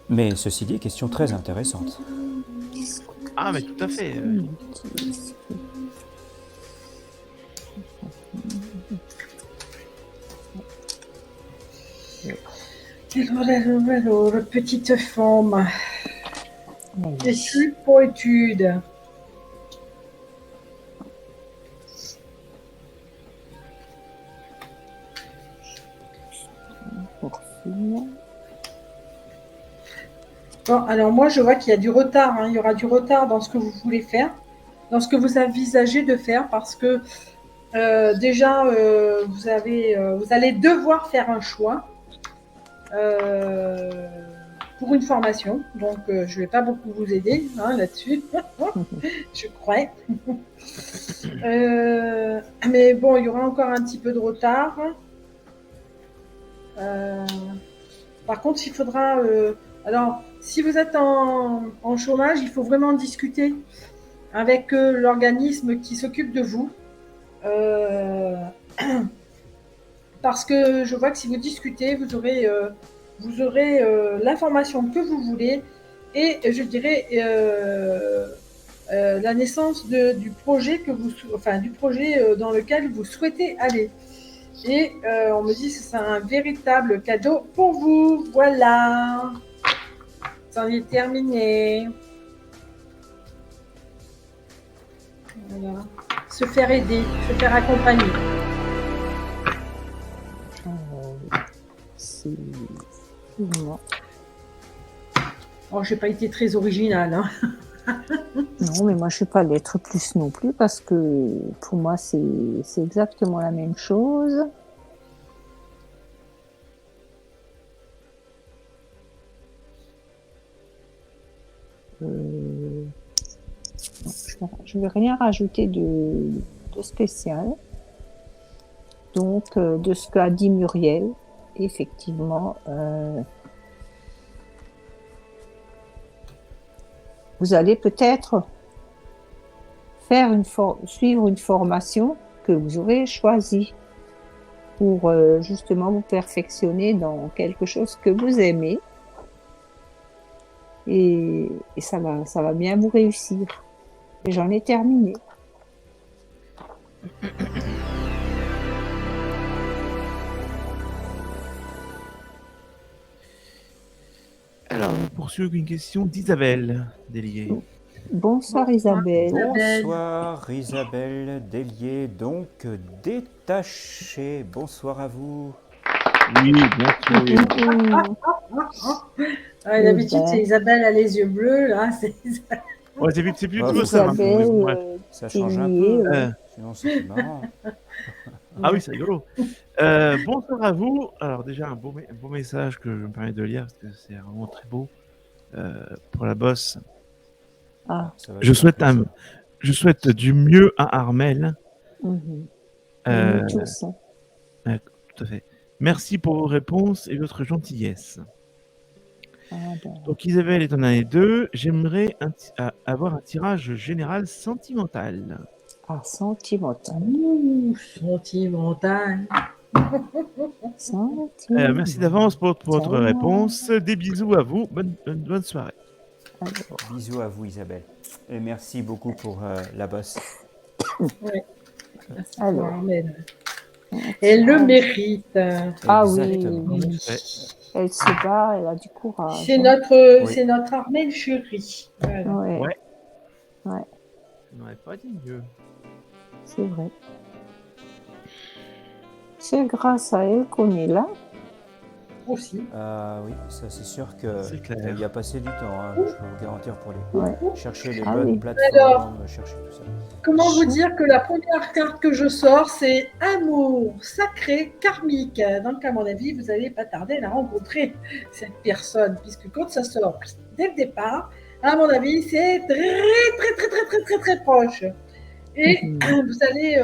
Mais ceci dit, question très intéressante. Ah, mais tout à fait. Alors, petite femme. Étude pour étude. Bon, alors moi, je vois qu'il y a du retard. Hein. Il y aura du retard dans ce que vous voulez faire, dans ce que vous envisagez de faire, parce que déjà, vous allez devoir faire un choix pour une formation. Donc, je ne vais pas beaucoup vous aider là-dessus, je crois. Mais bon, il y aura encore un petit peu de retard. Par contre, il faudra... alors, si vous êtes en chômage, il faut vraiment discuter avec l'organisme qui s'occupe de vous. Parce que je vois que si vous discutez, vous aurez l'information que vous voulez et je dirais la naissance du projet dans lequel vous souhaitez aller. Et on me dit que c'est un véritable cadeau pour vous. Voilà. C'en est terminé. Voilà. Se faire aider, se faire accompagner. C'est moi. Oh, j'ai pas été très originale. Hein. Non, mais moi, je ne vais pas l'être plus non plus parce que pour moi, c'est exactement la même chose. Non, je ne vais rien rajouter de spécial. Donc, de ce qu'a dit Muriel, effectivement, vous allez peut-être suivre une formation que vous aurez choisie pour justement vous perfectionner dans quelque chose que vous aimez. Et ça va bien vous réussir. Et j'en ai terminé. Alors, on poursuit avec une question d'Isabelle Délier. Bonsoir Isabelle. Bonsoir Isabelle Délier, donc détachée. Bonsoir à vous. Oui, bien sûr. Ouais, d'habitude, c'est Isabelle a les yeux bleus. Là, c'est... Ouais, c'est plutôt Ouais, ça. Isabelle, Ouais. Ça change un Délier, peu, sinon c'est plus marrant. Ah oui, c'est rigolo. Bonsoir à vous. Alors déjà, un beau message que je me permets de lire parce que c'est vraiment très beau pour la bosse. Ah, Ça va Je faire plaisir. souhaite du mieux à Armel. mhm. Euh, Nous tous, hein. Tout à fait. Merci pour vos réponses et votre gentillesse. Ah, ben, Donc Isabelle est en année 2. J'aimerais avoir un tirage général sentimental. sentimental. Ouh, sentimental. Sentimental. Merci d'avance pour votre Tellement. réponse. Des bisous à vous. Bonne soirée. Alors, Bisous à vous Isabelle. Et merci beaucoup pour la bosse. Ouais. Merci pour Alors. Armel. Elle le mérite. Ah oui, Exactement. oui. Ouais. Elle se bat, elle a du courage. C'est hein. notre Armel chérie. Voilà. Ouais, Ouais. Ouais. Je n'aurais pas dit mieux. c'est vrai. C'est grâce à elle qu'on est là. Aussi. Oui, ça c'est sûr que C'est clair. il y a passé du temps, hein, je peux vous garantir, pour les Ouais. chercher les Ah bonnes oui. plateformes, chercher tout ça. Comment vous dire que la première carte que je sors, c'est amour sacré karmique. Donc, à mon avis, vous n'allez pas tarder à la rencontrer, cette personne, puisque quand ça sort dès le départ, à mon avis, c'est très proche. Et vous allez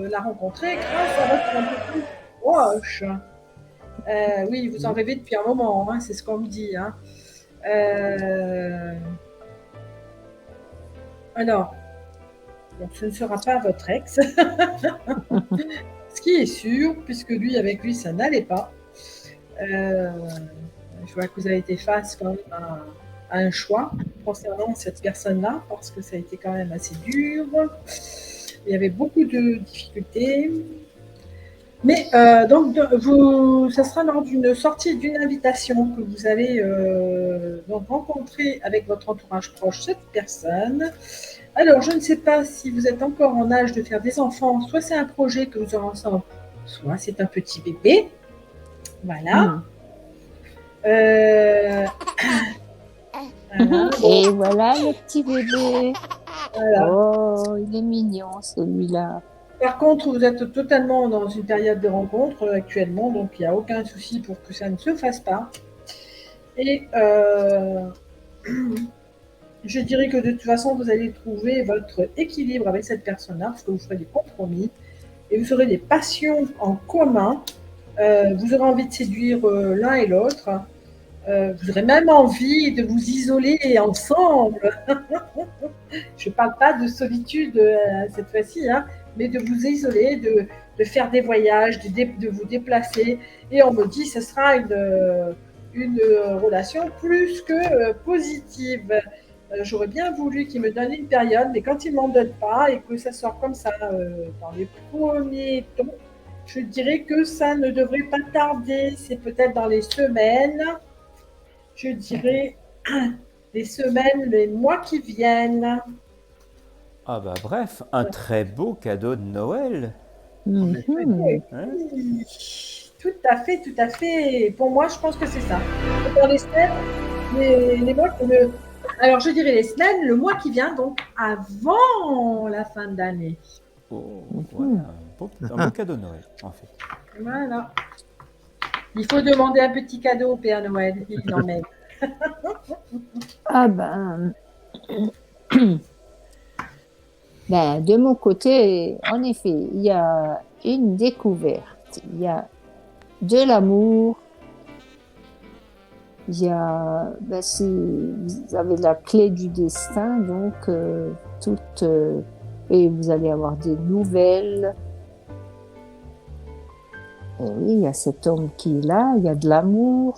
la rencontrer grâce à votre un peu plus proche. Oui, vous en rêvez depuis un moment, hein, c'est ce qu'on me dit. Hein. Alors, donc, ce ne sera pas votre ex. Ce qui est sûr, puisque lui, avec lui, ça n'allait pas. Je vois que vous avez été face quand même à un choix concernant cette personne-là, parce que ça a été quand même assez dur. Il y avait beaucoup de difficultés. Mais donc, ça sera lors d'une sortie, d'une invitation que vous allez donc rencontrer avec votre entourage proche cette personne. Alors, je ne sais pas si vous êtes encore en âge de faire des enfants, soit c'est un projet que vous aurez ensemble, soit c'est un petit bébé. Voilà. Voilà. Et voilà le petit bébé. Voilà. Oh, il est mignon celui-là. Par contre, vous êtes totalement dans une période de rencontre actuellement, donc il n'y a aucun souci pour que ça ne se fasse pas. Et je dirais que de toute façon, vous allez trouver votre équilibre avec cette personne-là, parce que vous ferez des compromis et vous aurez des passions en commun. Vous aurez envie de séduire l'un et l'autre. Vous aurez même envie de vous isoler ensemble. Je ne parle pas de solitude cette fois-ci, hein, mais de vous isoler, de faire des voyages, de vous déplacer. Et on me dit que ce sera une relation plus que positive. J'aurais bien voulu qu'il me donne une période, mais quand il ne m'en donne pas et que ça sort comme ça dans les premiers tons, je dirais que ça ne devrait pas tarder. C'est peut-être dans les semaines, je dirais les semaines, les mois qui viennent. Ah bah bref, un très beau cadeau de Noël. Mhm. Hein. Oui, tout à fait, tout à fait. Pour moi, je pense que c'est ça. Dans les semaines, les mois, alors je dirais les semaines, le mois qui vient, donc avant la fin de l'année. Oh, voilà, un beau cadeau de Noël, en fait. Voilà. Il faut demander un petit cadeau au Père Noël, il en met. Ah ben, ben, de mon côté, en effet, il y a une découverte, il y a de l'amour, il y a, ben, vous avez la clé du destin, donc et vous allez avoir des nouvelles. Et oui, il y a cet homme qui est là, il y a de l'amour.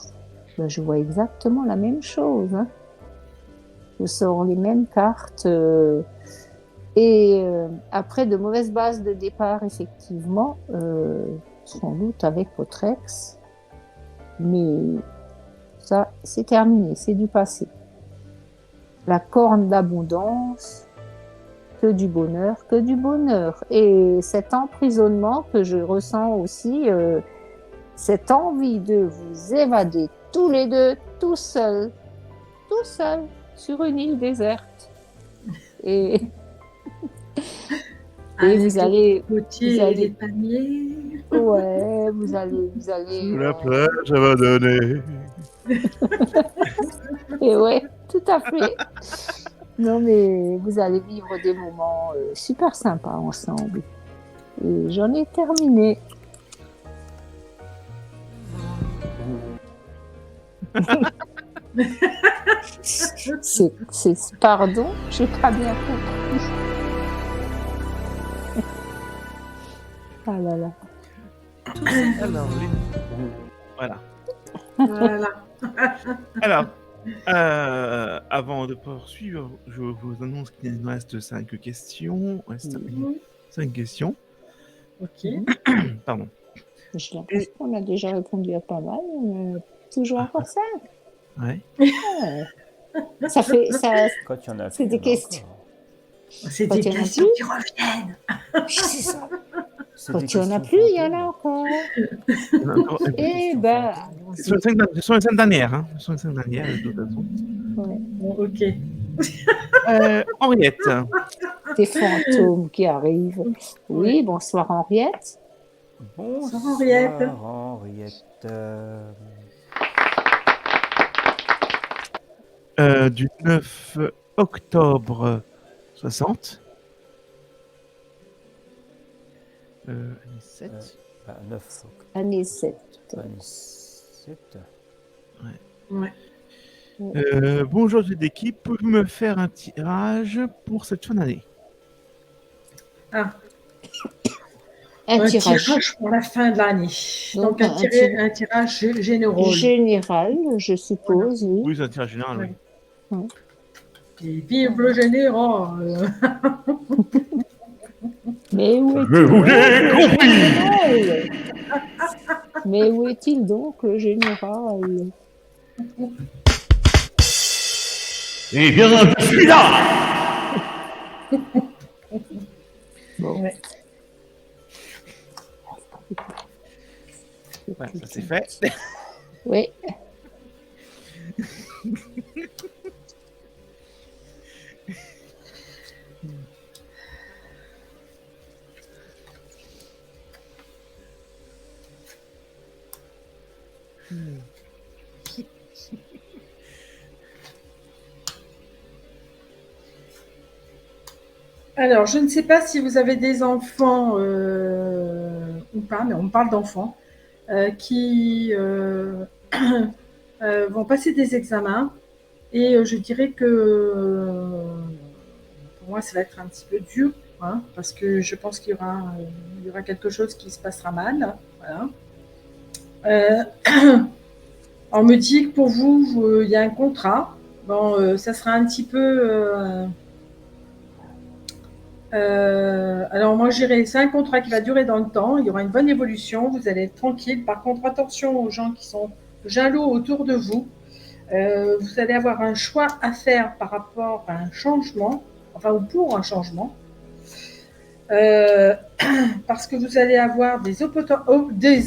Ben, je vois exactement la même chose. Hein. Je sors les mêmes cartes. Après, de mauvaises bases de départ, effectivement, sans doute avec votre ex. Mais ça, c'est terminé, c'est du passé. La corne d'abondance, que du bonheur, que du bonheur. Et cet emprisonnement que je ressens aussi, cette envie de vous évader tous les deux, tout seul, sur une île déserte. Et vous allez les palmiers. Ouais, vous allez. Sous la plage abandonnée. Et ouais, tout à fait. Non, mais vous allez vivre des moments super sympas ensemble. Et j'en ai terminé. Pardon, j'ai pas bien compris. Ah là là. Alors, voilà. Voilà. Alors, avant de poursuivre, je vous annonce qu'il nous reste 5 questions. Mhm. 5 questions. Ok. Pardon. J'ai l'impression qu'on a déjà répondu à pas mal. Toujours encore 5. Ouais. Ça fait. Quand il y en a C'est plus, des il y en a questions. encore. C'est Quand des il y en a questions plus. qui reviennent. C'est ça. C'est Quand des il n'y en a questions plus, il y en a fantômes. encore. Ce Eh ben, sont les 5 dernières. Hein. Ce sont les 5 dernières, de toute façon. ouais. Bon, ok. Henriette. Des fantômes qui arrivent. Oui, bonsoir Henriette. Bonsoir Henriette. Henriette. Du 9 octobre 60. Année 7. 9 Année 7. Année 7. Ouais. Bonjour toute l'équipe, pouvez-vous me faire un tirage pour cette fin d'année? Ah. Un tirage pour la fin de l'année. Donc un tirage général. Général, je suppose, oui. Oui, c'est un tirage général, oui. Ouais. Et vive le général. Mais où est-il Je vous donc, ai le compris. général? Mais où est-il donc le général? Eh bien, je suis là. Bon. Ouais. Ouais, ça c'est fait. Oui. Alors, je ne sais pas si vous avez des enfants ou pas, mais on parle d'enfants qui vont passer des examens. Et je dirais que pour moi, ça va être un petit peu dur, hein, parce que je pense qu'il y aura quelque chose qui se passera mal. Voilà. On me dit que pour vous, il y a un contrat Bon, ça sera un petit peu... alors moi, c'est un contrat qui va durer dans le temps. Il y aura une bonne évolution. Vous allez être tranquille. Par contre, attention aux gens qui sont jaloux autour de vous. Vous allez avoir un choix à faire par rapport à un changement, enfin ou pour un changement, parce que vous allez avoir des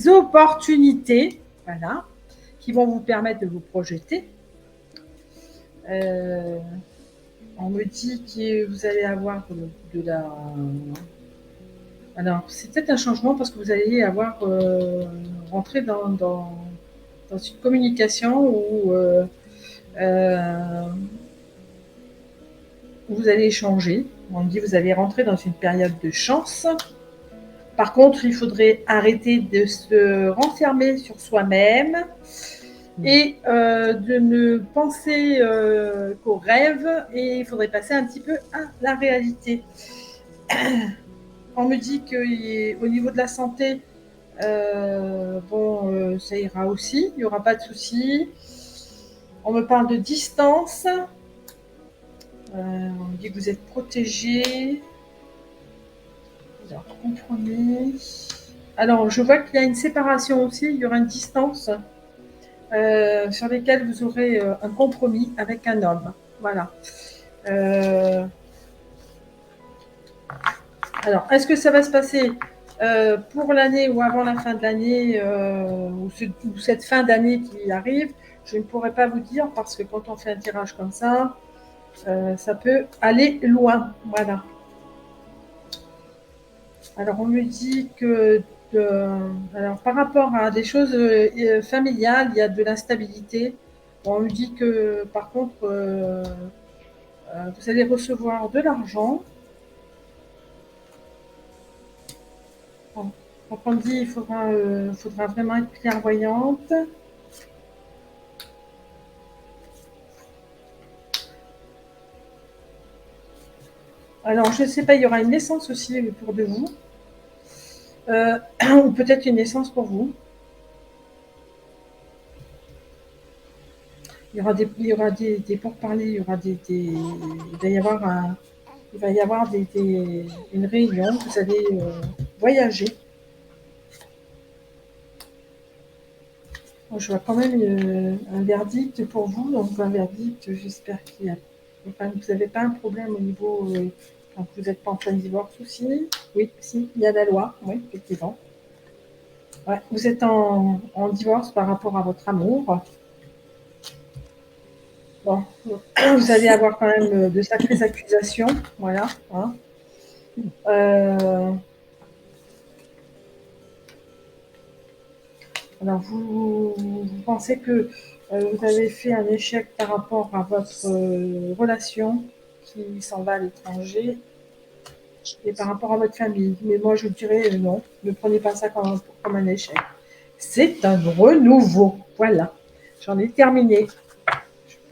opportunités, voilà, qui vont vous permettre de vous projeter. On me dit que vous allez avoir de la... Alors, c'est peut-être un changement parce que vous allez avoir rentré dans une communication où vous allez échanger. On me dit que vous allez rentrer dans une période de chance. Par contre, il faudrait arrêter de se renfermer sur soi-même et de ne penser qu'aux rêves, et il faudrait passer un petit peu à la réalité. On me dit qu'au niveau de la santé, ça ira aussi, il n'y aura pas de souci. On me parle de distance. On me dit que vous êtes protégé. Alors, compromis. Alors, je vois qu'il y a une séparation aussi, il y aura une distance sur lesquelles vous aurez un compromis avec un homme. Voilà. Alors, est-ce que ça va se passer pour l'année ou avant la fin de l'année ou cette fin d'année qui arrive? Je ne pourrais pas vous dire parce que quand on fait un tirage comme ça, ça peut aller loin. Voilà. Alors, on me dit que alors, par rapport à des choses familiales, il y a de l'instabilité. On me dit que, par contre, vous allez recevoir de l'argent. Bon, donc, on me dit qu'il faudra vraiment être clairvoyante. Alors, je ne sais pas, il y aura une naissance aussi autour de vous. Ou peut-être une naissance pour vous. Il y aura des pourparlers, il va y avoir une réunion, vous allez voyager. Bon, je vois quand même un verdict pour vous, donc un verdict, j'espère que vous n'avez pas un problème au niveau, quand vous n'êtes pas en plein divorce aussi. Oui, si, il y a la loi, oui, effectivement. Ouais, vous êtes en divorce par rapport à votre amour. Bon, vous allez avoir quand même de sacrées accusations, voilà. Hein. Alors, vous pensez que vous avez fait un échec par rapport à votre relation qui s'en va à l'étranger et par rapport à votre famille. Mais moi, je dirais non, ne prenez pas ça comme un échec. C'est un renouveau, voilà. J'en ai terminé.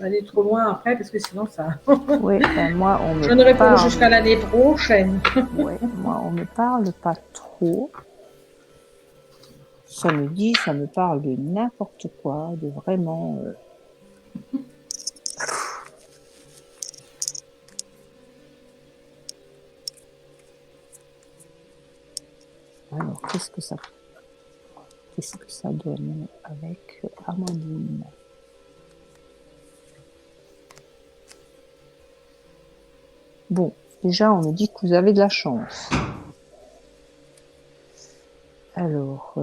Aller trop loin après parce que sinon ça. Oui, moi on me Je ne réponds parle... jusqu'à l'année prochaine. Ouais, moi on me parle pas trop. Ça me parle de n'importe quoi, de vraiment. Alors qu'est-ce que ça donne avec Amandine? Bon, déjà, on me dit que vous avez de la chance. Alors,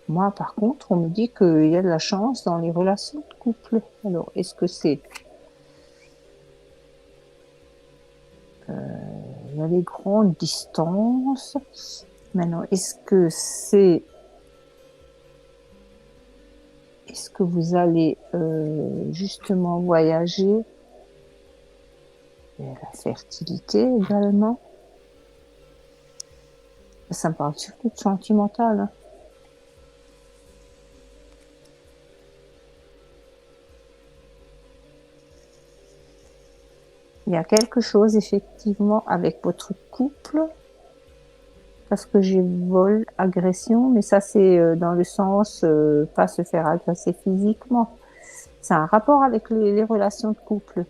moi, par contre, on me dit qu'il y a de la chance dans les relations de couple. Alors, est-ce que c'est... il y a les grandes distances. Maintenant, est-ce que vous allez justement voyager? Et la fertilité également. Ça me parle surtout de sentimental. Hein. Il y a quelque chose effectivement avec votre couple, parce que j'ai agression, mais ça c'est dans le sens pas se faire agresser physiquement, ça a un rapport avec les relations de couple.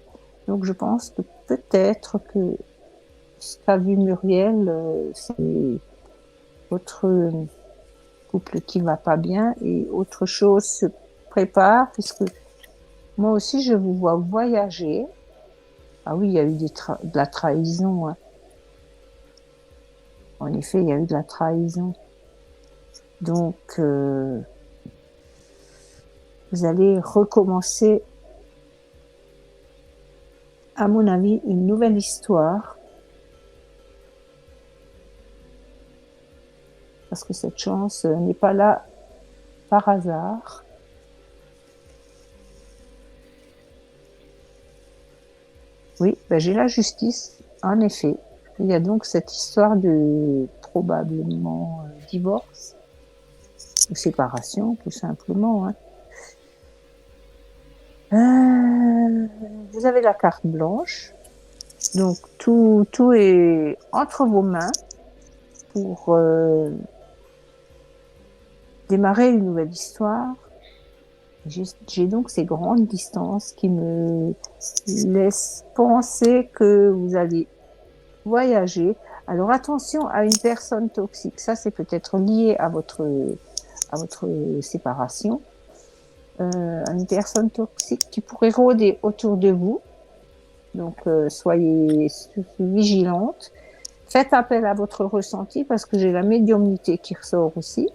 Donc je pense que peut-être que ce qu'a vu Muriel, c'est votre couple qui va pas bien et autre chose se prépare, puisque moi aussi je vous vois voyager. Ah oui, il y a eu de la trahison. Hein. En effet, il y a eu de la trahison. Donc, vous allez recommencer, à mon avis, une nouvelle histoire. Parce que cette chance n'est pas là par hasard. Oui, ben j'ai la justice, en effet. Il y a donc cette histoire de probablement divorce ou séparation, tout simplement. Hein. Vous avez la carte blanche, donc tout est entre vos mains pour démarrer une nouvelle histoire. J'ai donc ces grandes distances qui me laissent penser que vous allez voyager. Alors attention à une personne toxique. Ça, c'est peut-être lié à votre séparation. À une personne toxique qui pourrait rôder autour de vous. Donc, soyez vigilante. Faites appel à votre ressenti parce que j'ai la médiumnité qui ressort aussi.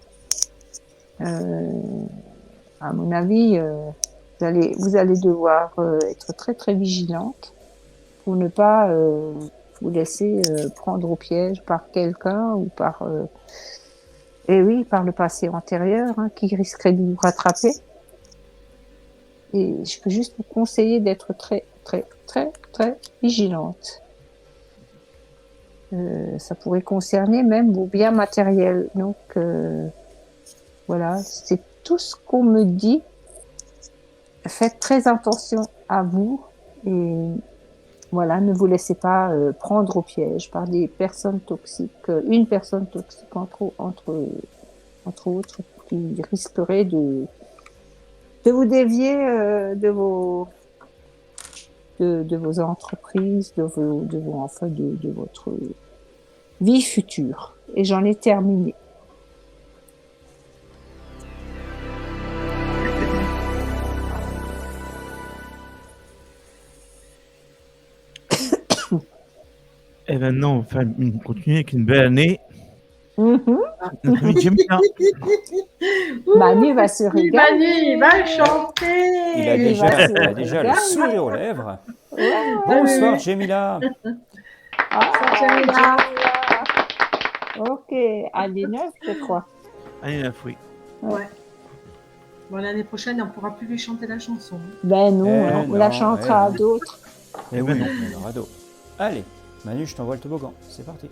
À mon avis, vous allez devoir être très très vigilante pour ne pas vous laisser prendre au piège par quelqu'un ou par le passé antérieur qui risquerait de vous rattraper. Et je peux juste vous conseiller d'être très très très très vigilante. Ça pourrait concerner même vos biens matériels. Donc voilà, c'est tout ce qu'on me dit. Faites très attention à vous et voilà, ne vous laissez pas prendre au piège par des personnes toxiques. Une personne toxique entre autres qui risquerait de vous dévier de vos entreprises, de votre vie future. Et j'en ai terminé. Et maintenant, on continue avec une belle année. Mm-hmm. Notre ami Jemila. Manu va se régaler. Manu, il va chanter. Il a déjà le sourire aux lèvres. Ouais. Bonsoir, Jemila. Jemila. Ok, année 9, je crois. Année 9, oui. Ouais. Bon, l'année prochaine, on ne pourra plus lui chanter la chanson. Ben non, on la chantera à d'autres. Et oui, il y en aura d'autres. Allez, Manu, je t'envoie le toboggan. C'est parti.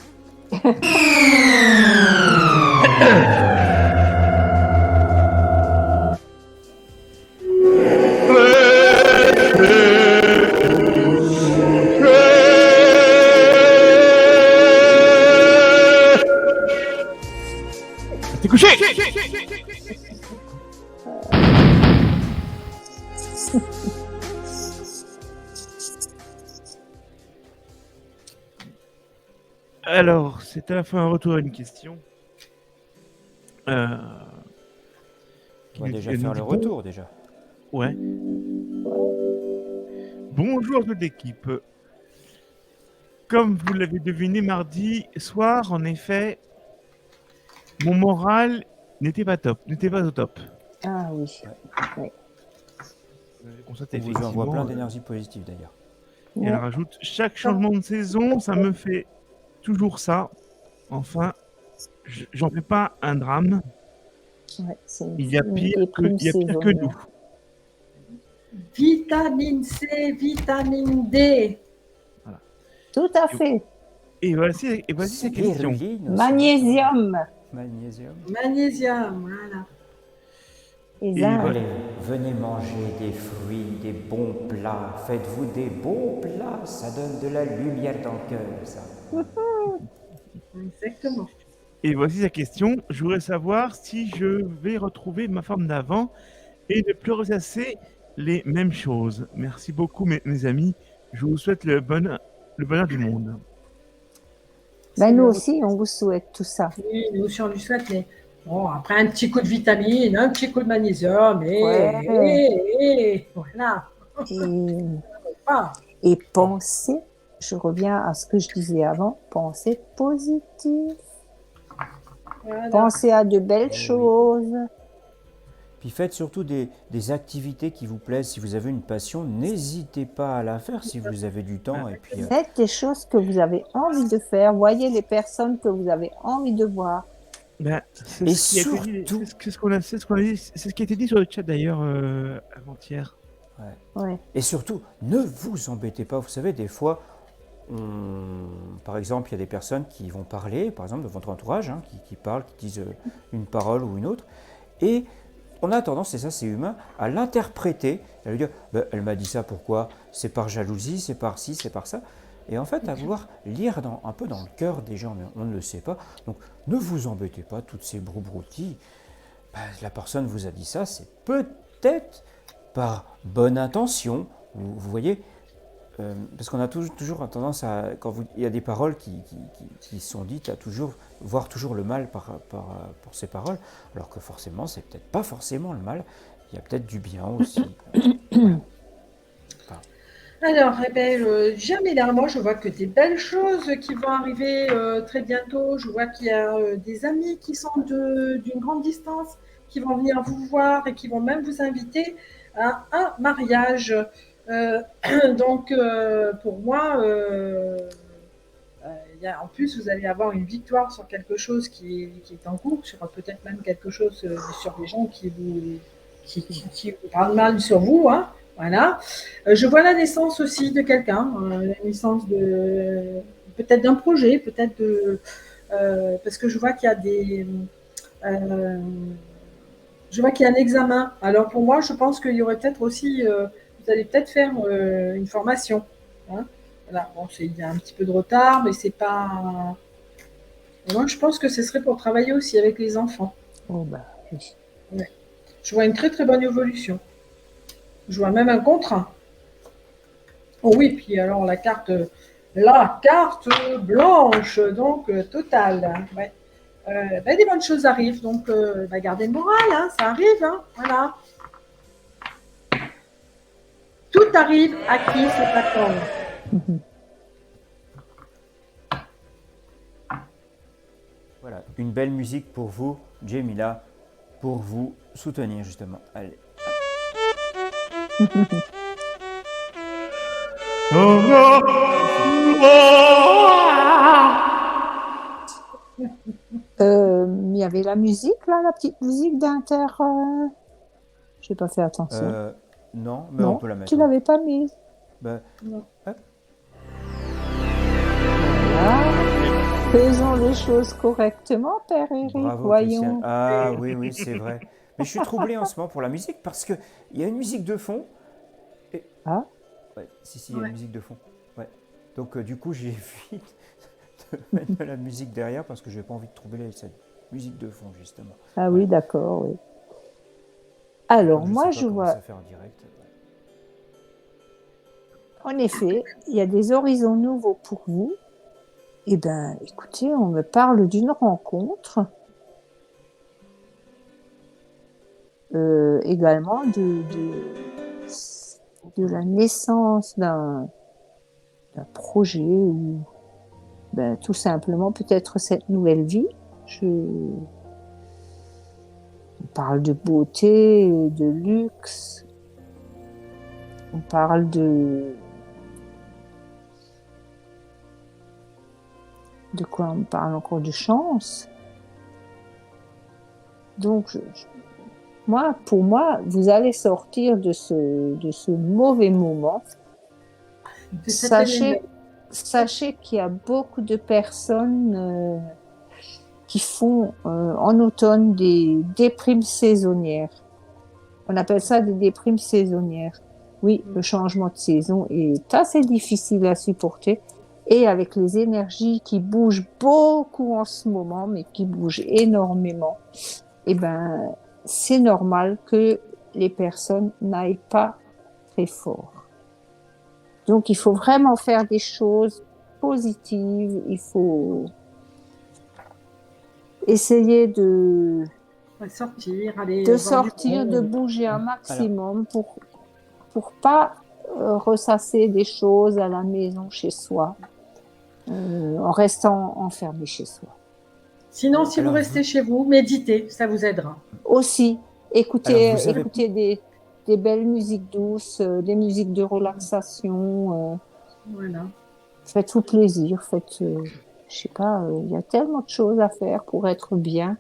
T'es couché. Alors, c'est à la fois un retour à une question. On va déjà faire le retour, déjà. Ouais. Bonjour à toute l'équipe. Comme vous l'avez deviné mardi soir, en effet, mon moral n'était pas au top. Ah oui. Ouais. Vous avez constaté, On vous envoie plein effectivement. d'énergie positive, d'ailleurs. Et elle rajoute, chaque changement de saison, ça me fait toujours ça. Enfin, j'en fais pas un drame. Ouais, Il y a pire que nous. Vitamine C, vitamine D. Voilà. Tout à fait. Et voici la question. Magnésium. Magnésium, voilà. Et Et zinc. Allez, venez manger des fruits, des bons plats. Faites-vous des bons plats. Ça donne de la lumière dans le cœur, ça. Exactement. Et voici sa question. Je voudrais savoir si je vais retrouver ma forme d'avant et ne plus ressasser les mêmes choses. Merci beaucoup, mes amis. Je vous souhaite le bonheur du monde. Ben, nous aussi, on vous souhaite tout ça. Oui, nous aussi, on lui souhaite. Mais bon, après, un petit coup de vitamine, un petit coup de magnésium, Ouais. et voilà. Et, Ah, et pensez, je reviens à ce que je disais avant, pensez positif. voilà. Pensez à de belles oui. choses. Puis faites surtout des activités qui vous plaisent. Si vous avez une passion, n'hésitez pas à la faire si vous avez du temps. Et puis, Faites des choses que vous avez envie de faire. Voyez les personnes que vous avez envie de voir. Ben, c'est Et ce qui a été dit- surtout- c'est ce qu'on a, c'est ce qu'on a dit, c'est ce qui a été dit sur le chat d'ailleurs avant-hier. Ouais. Et surtout, ne vous embêtez pas. Vous savez, des fois, par exemple, il y a des personnes qui vont parler, par exemple, de votre entourage, hein, qui parlent, qui disent une parole ou une autre. Et on a tendance, et ça c'est humain, à l'interpréter, à lui dire ben, elle m'a dit ça pourquoi? C'est par jalousie, c'est par ci, c'est par ça. Et en fait, à vouloir lire un peu dans le cœur des gens, mais on ne le sait pas. Donc ne vous embêtez pas, toutes ces broubroutilles. Ben, la personne vous a dit ça, c'est peut-être par bonne intention. Vous voyez, parce qu'on a toujours tendance à, quand il y a des paroles qui sont dites, à toujours voir toujours le mal pour ces paroles, alors que forcément, c'est peut-être pas forcément le mal, il y a peut-être du bien aussi. Alors, eh ben, Jamila, moi, je vois que des belles choses qui vont arriver très bientôt. Je vois qu'il y a des amis qui sont d'une grande distance, qui vont venir vous voir et qui vont même vous inviter à un mariage. Euh, donc, pour moi, en plus, vous allez avoir une victoire sur quelque chose qui est en cours, sur peut-être même quelque chose sur des gens qui vous parlent mal sur vous, hein. Voilà. Je vois la naissance aussi de quelqu'un, la naissance de peut-être d'un projet, peut-être de parce que je vois qu'il y a je vois qu'il y a un examen. Alors pour moi, je pense qu'il y aurait peut-être aussi, vous allez peut-être faire une formation, hein. Voilà. Bon, il y a un petit peu de retard, mais c'est pas. Et moi, je pense que ce serait pour travailler aussi avec les enfants. Oh, bah, oui. Ouais. Je vois une très très bonne évolution. Je vois même un contrat. Oh oui, puis alors la carte blanche, donc totale. Ouais. Des bonnes choses arrivent, donc gardez le moral, hein, ça arrive, hein, voilà. Tout arrive à qui c'est attendre. Voilà, une belle musique pour vous, Jamila, pour vous soutenir justement. Allez. Il y avait la musique, là, la petite musique d'Inter. J'ai pas fait attention. Non, mais non, on peut la mettre. tu l'avais pas mise. Ben, hop. Voilà. Faisons les choses correctement, Père Eric. Bravo, voyons. Christiane. Ah oui, c'est vrai. Mais je suis troublé en ce moment pour la musique parce qu'il y a une musique de fond. Et... Ah. Ouais, si, il y a une musique de fond. Ouais. Donc du coup, j'ai évité de mettre de la musique derrière parce que je n'ai pas envie de troubler cette musique de fond, justement. Ah oui, d'accord, oui. Alors, Donc, moi, sais pas je comment vois... ça fait en direct. En effet, il y a des horizons nouveaux pour vous. Eh bien, écoutez, on me parle d'une rencontre. Également de la naissance d'un projet ou tout simplement peut-être cette nouvelle vie. On parle de beauté, de luxe, on parle de quoi on parle encore? De chance. Donc, pour moi, vous allez sortir de ce mauvais moment. Sachez qu'il y a beaucoup de personnes qui font en automne des déprimes saisonnières. On appelle ça des déprimes saisonnières. Oui, le changement de saison est assez difficile à supporter. Et avec les énergies qui bougent beaucoup en ce moment, mais qui bougent énormément, c'est normal que les personnes n'aillent pas très fort. Donc, il faut vraiment faire des choses positives. Il faut essayer de Sortir, aller de voir du sortir, de monde. bouger un maximum pour pas ressasser des choses à la maison chez soi, en restant enfermé chez soi. Sinon, si Alors, vous restez chez vous, méditez, ça vous aidera. Aussi, Alors, vous avez- écouter des belles musiques douces, des musiques de relaxation. Voilà. Faites-vous plaisir, je sais pas, il y a tellement de choses à faire pour être bien.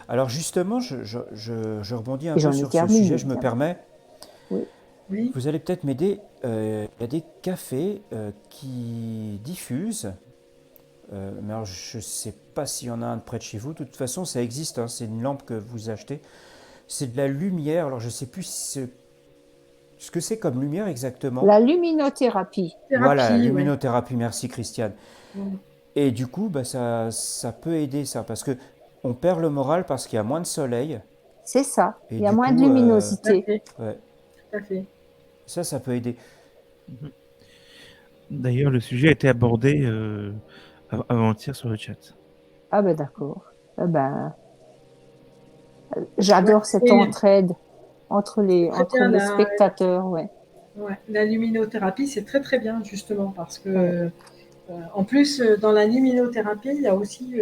Alors justement, je rebondis un Et j'en peu ai sur ce terminé, sujet, je me évidemment. permets. Oui. Vous allez peut-être m'aider. Il y a des cafés qui diffusent, mais alors je ne sais pas s'il y en a un de près de chez vous. De toute façon, ça existe, hein, c'est une lampe que vous achetez. C'est de la lumière, alors je ne sais plus ce que c'est comme lumière exactement. La luminothérapie. Voilà, la Thérapie, ouais. luminothérapie, merci Christiane. Mm. Et du coup, bah, ça peut aider ça, parce que on perd le moral parce qu'il y a moins de soleil. C'est ça. Et Il y a du moins de coup, Tout à luminosité. fait, Ouais, tout à fait. ça peut aider. D'ailleurs, le sujet a été abordé avant-hier sur le chat. Ah ben d'accord. Eh ben, j'adore Ouais, cette et- entraide entre les Très bien, les là. spectateurs, ouais. Ouais, la luminothérapie, c'est très très bien justement parce que, Ouais. en plus, dans la luminothérapie, il y a aussi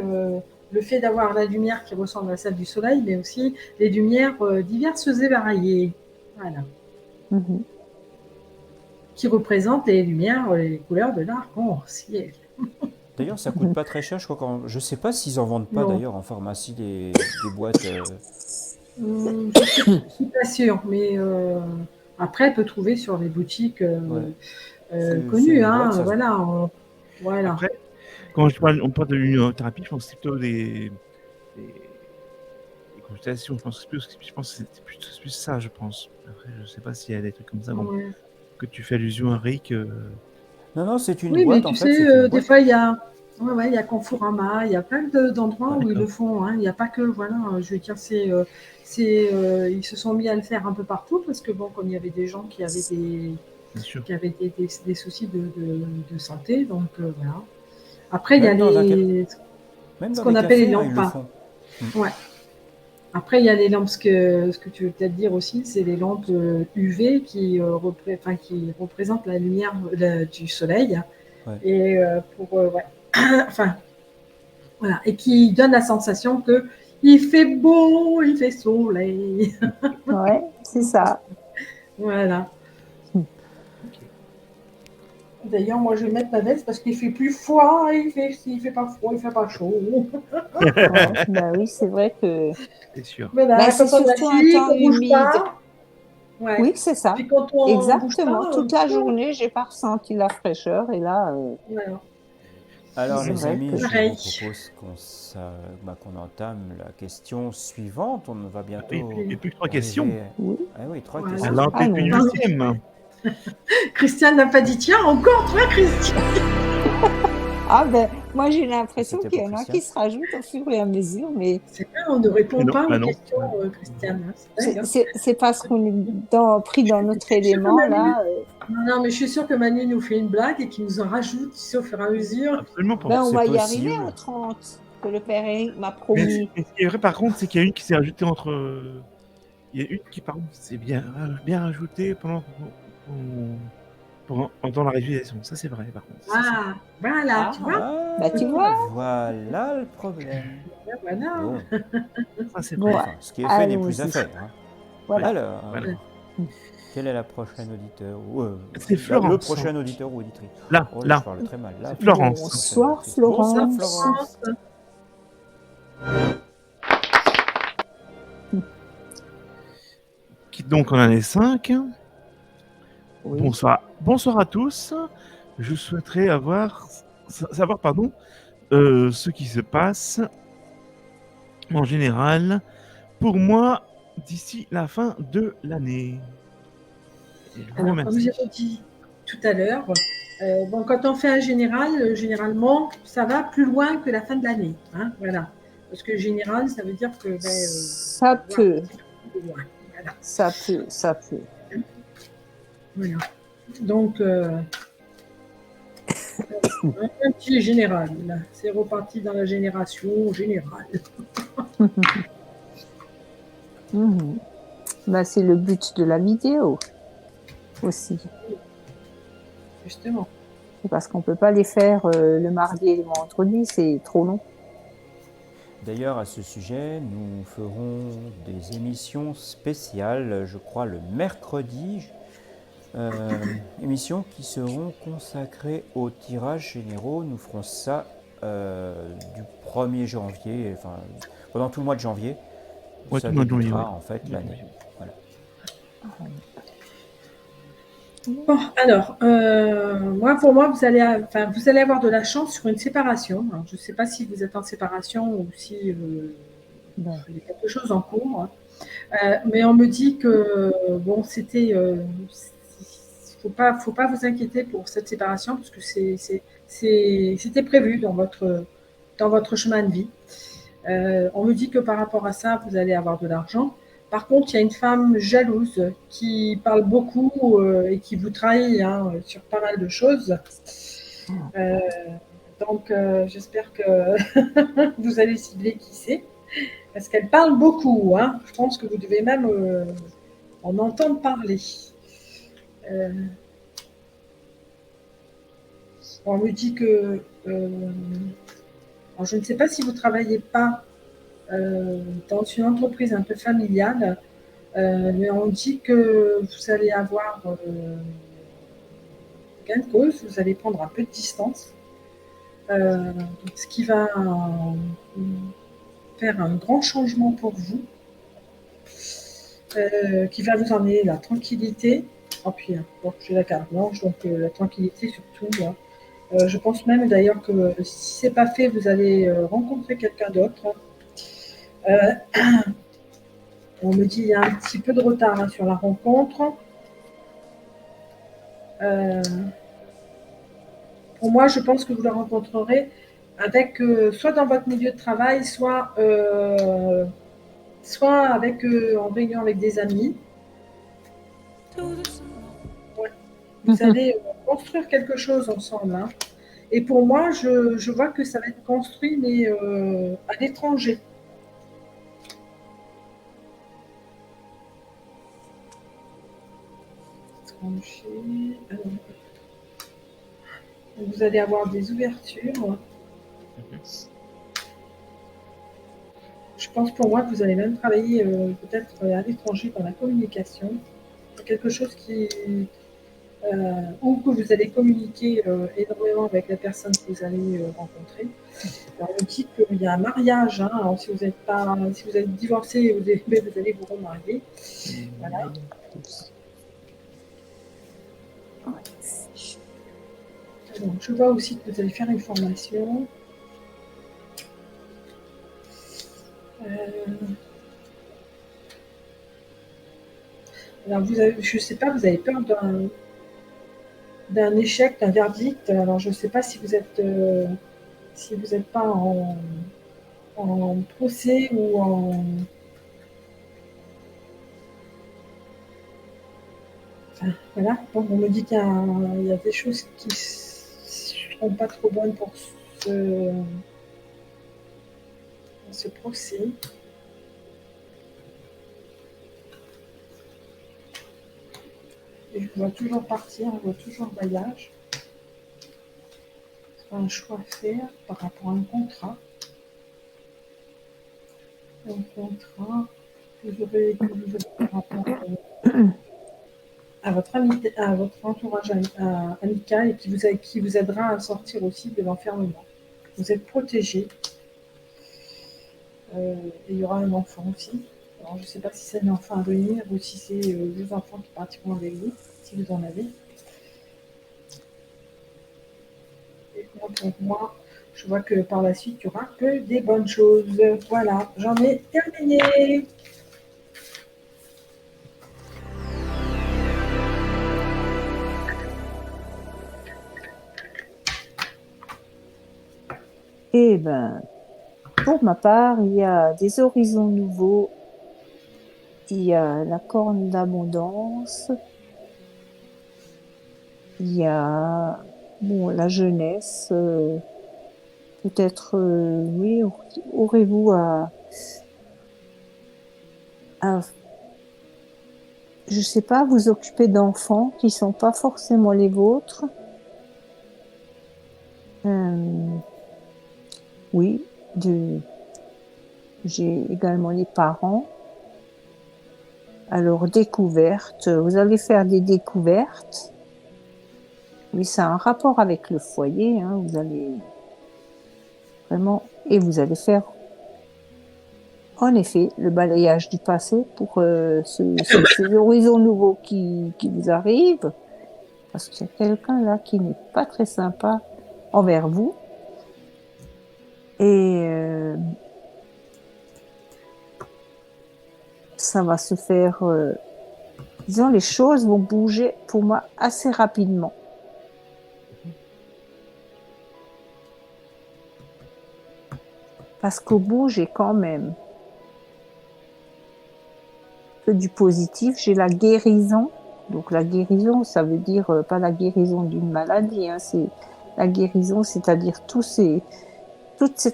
le fait d'avoir la lumière qui ressemble à celle du soleil, mais aussi les lumières diverses et variées, voilà, Mhm. qui représentent les lumières, les couleurs de l'arc-en-ciel. D'ailleurs, ça coûte pas très cher, je crois. Je sais pas s'ils en vendent pas Non. d'ailleurs en pharmacie des boîtes. Je suis pas sûre, mais après, elle peut trouver sur les boutiques Ouais. C'est connues, une hein, boîte, ça se- voilà, voilà. Après, quand on parle de luminothérapie, je pense que c'est plutôt des consultations. Je pense que c'est plus ça, je pense. Après, je sais pas s'il y a des trucs comme ça Ouais. que tu fais allusion à Rick. Non, non, c'est une Oui, mais boîte en tu fait. sais, C'est une des boîte. fois, il y a, ouais, il y a Conforama, il y a plein d'endroits Ah, où ils le d'accord. font, hein. Il n'y a pas que, voilà, je veux dire, ils se sont mis à le faire un peu partout parce que, bon, comme il y avait des gens qui avaient Bien sûr. des soucis de santé, donc voilà. Après, il y a Même dans ce dans qu'on les appelle les cafés, hein, lampes. ils le font. Ouais. Après, il y a les lampes, ce que tu veux peut-être dire aussi, c'est les lampes UV qui représentent la lumière du soleil. Ouais. Et ouais. Enfin, voilà. Et qui donnent la sensation que il fait beau, il fait soleil. Ouais, c'est ça. Voilà. D'ailleurs, moi, je vais mettre ma veste parce qu'il fait plus froid, il fait pas froid, il fait pas chaud. Ouais, bah oui, c'est vrai que C'est sûr. Voilà, bah, quand c'est on est surtout un assis, temps qu'on bouge humide. pas. Ouais. Oui, c'est ça. Puis quand on bouge Exactement. pas, Toute la journée, j'ai pas ressenti la fraîcheur et là, voilà. Alors, c'est les vrai amis, que je Pareil. vous propose qu'on entame la question suivante. On va bientôt. Et plus que trois arriver- questions. oui. Ah oui, trois Voilà. questions. Alors, peut-être une non. huitième. Christiane n'a pas dit tiens, encore toi, Christiane. Ah ben, moi j'ai l'impression C'était qu'il y pour en a Christiane. qui se rajoutent au fur et à mesure, mais C'est vrai, on ne répond Non, pas bah aux non. questions, Christiane. Hein. C'est dingue, hein. c'est parce qu'on est pris dans notre Je suis sûre que élément Manu- là. Non, mais je suis sûre que Manu nous fait une blague et qu'il nous en rajoute tu sais, au fur et à mesure. Absolument pas. Ben, on c'est va y possible. arriver aux 30 que le père Eric m'a Mais promis. ce qui est vrai, par contre, c'est qu'il y a une qui s'est rajoutée entre. Il y a une qui, par contre, s'est bien rajoutée dans la réalisation. Ça, c'est vrai, par contre. Ah, voilà, tu vois. Ah, Bah, tu vois. Voilà le problème. Voilà. Bon, Ça, c'est Bon, vrai. enfin, ce qui est fait n'est plus à allons-y. faire. Hein. Voilà. Alors, Voilà. quel est la prochaine auditeur C'est Florence. Le prochain auditeur ou auditrice. Là, Oh, là. je parle très mal. Là, Florence. Bonsoir, Bonsoir, Florence. Florence. Donc, on en est 5. Oui. Bonsoir à tous. Je souhaiterais savoir ce qui se passe en général pour moi d'ici la fin de l'année. Et je vous Alors, comme remercie. j'ai dit tout à l'heure, bon, quand on fait un général, généralement, ça va plus loin que la fin de l'année. Hein, voilà. Parce que général, ça veut dire que Ça peut, plus loin. Voilà. ça peut. Voilà. Donc, un petit général. Là. C'est reparti dans la génération générale. Mhm. Bah, c'est le but de la vidéo aussi. Justement. C'est parce qu'on peut pas les faire le mardi et le vendredi, c'est trop long. D'ailleurs, à ce sujet, nous ferons des émissions spéciales, je crois le mercredi, émissions qui seront consacrées aux tirages généraux. Nous ferons ça du 1er janvier, enfin pendant tout le mois de janvier. Ouais, Ça tout le mois de janvier, débutera ouais. en fait l'année. Voilà. Bon, alors, pour moi, vous allez avoir de la chance sur une séparation. Alors, je ne sais pas si vous êtes en séparation ou si Ben, il y a quelque chose en cours. Mais on me dit que bon, c'était, faut pas vous inquiéter pour cette séparation parce que c'était prévu dans votre chemin de vie. On me dit que par rapport à ça, vous allez avoir de l'argent. Par contre, il y a une femme jalouse qui parle beaucoup et qui vous trahit sur pas mal de choses. Euh, donc, j'espère que vous allez cibler qui c'est. Parce qu'elle parle beaucoup. Hein. Je pense que vous devez même en entendre parler. Euh, on me dit que... alors je ne sais pas si vous ne travaillez pas dans une entreprise un peu familiale, mais on dit que vous allez avoir gain de cause, vous allez prendre un peu de distance, ce qui va faire un grand changement pour vous, qui va vous emmener la tranquillité. Oh, puis, bon, j'ai la carte blanche, donc la tranquillité surtout. Là. Je pense même d'ailleurs que si c'est pas fait, vous allez rencontrer quelqu'un d'autre. On me dit qu'il y a un petit peu de retard sur la rencontre. Pour moi, je pense que vous la rencontrerez avec soit dans votre milieu de travail, soit avec en réunion avec des amis. Ouais. Vous allez construire quelque chose ensemble. Hein. Et pour moi, je vois que ça va être construit, mais à l'étranger. Alors, vous allez avoir des ouvertures. Je pense pour moi que vous allez même travailler peut-être à l'étranger dans la communication. C'est quelque chose ou que vous allez communiquer énormément avec la personne que vous allez rencontrer. Alors, on dit qu'il y a un mariage. Hein, alors, si vous êtes divorcé, vous allez vous remarier. Voilà. Donc, je vois aussi que vous allez faire une formation. Alors, je ne sais pas, vous avez peur d'un échec, d'un verdict. Alors, je ne sais pas si vous n'êtes pas en procès ou en... Enfin, voilà. Bon, on me dit qu'il y a des choses qui ne seront pas trop bonnes pour ce procès. Et je vois toujours partir, je vois toujours voyage. C'est un choix à faire par rapport à un contrat. Un contrat que vous aurez par rapport à votre entourage amical et qui vous aidera à sortir aussi de l'enfermement. Vous êtes protégé. Et il y aura un enfant aussi. Alors, je ne sais pas si c'est un enfant à venir ou si c'est deux enfants qui partiront avec vous, si vous en avez. Et pour moi, je vois que par la suite, il n'y aura que des bonnes choses. Voilà, j'en ai terminé. Eh ben, pour ma part, il y a des horizons nouveaux, il y a la corne d'abondance, Il y a bon, la jeunesse. Peut-être, oui, aurez-vous à, je sais pas, vous occuper d'enfants qui sont pas forcément les vôtres. Oui, j'ai également les parents. Alors, découverte, vous allez faire des découvertes. Oui, ça a un rapport avec le foyer, hein, vous allez vraiment, et vous allez faire, en effet, le balayage du passé pour ces horizons nouveaux qui vous arrivent, parce qu'il y a quelqu'un là qui n'est pas très sympa envers vous. Et ça va se faire, disons, les choses vont bouger pour moi assez rapidement. Parce qu'au bout, j'ai quand même que du positif. J'ai la guérison. Donc la guérison, ça veut dire pas la guérison d'une maladie. Hein, c'est la guérison, c'est-à-dire toutes ces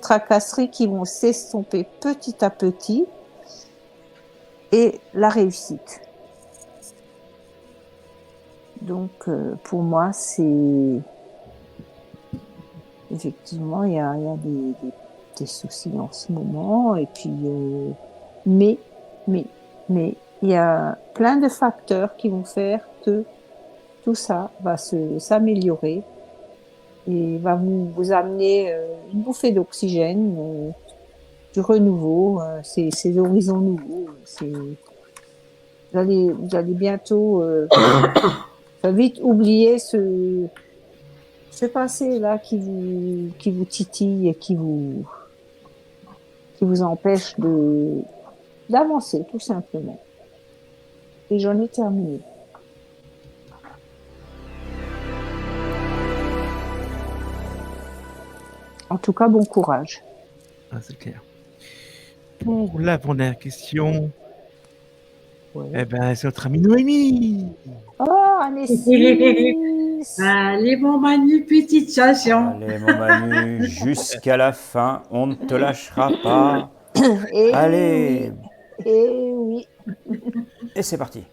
tracasseries qui vont s'estomper petit à petit. Et la réussite. Donc pour moi, c'est... Effectivement, il y a des soucis en ce moment, et puis mais il y a plein de facteurs qui vont faire que tout ça va s'améliorer et va vous amener une bouffée d'oxygène, du renouveau, ces horizons nouveaux. Vous allez bientôt vite oublier ce passé là qui vous titille et qui vous empêche d'avancer, tout simplement. Et j'en ai terminé. En tout cas, bon courage. Ah, c'est clair. Pour l'avant-dernière question, Ouais. eh ben, c'est notre amie Noémie. Oh, Annessis. Allez, mon Manu, petite chanson. Allez, mon Manu, jusqu'à la fin, on ne te lâchera pas. Et Allez, oui. Et oui. et c'est parti.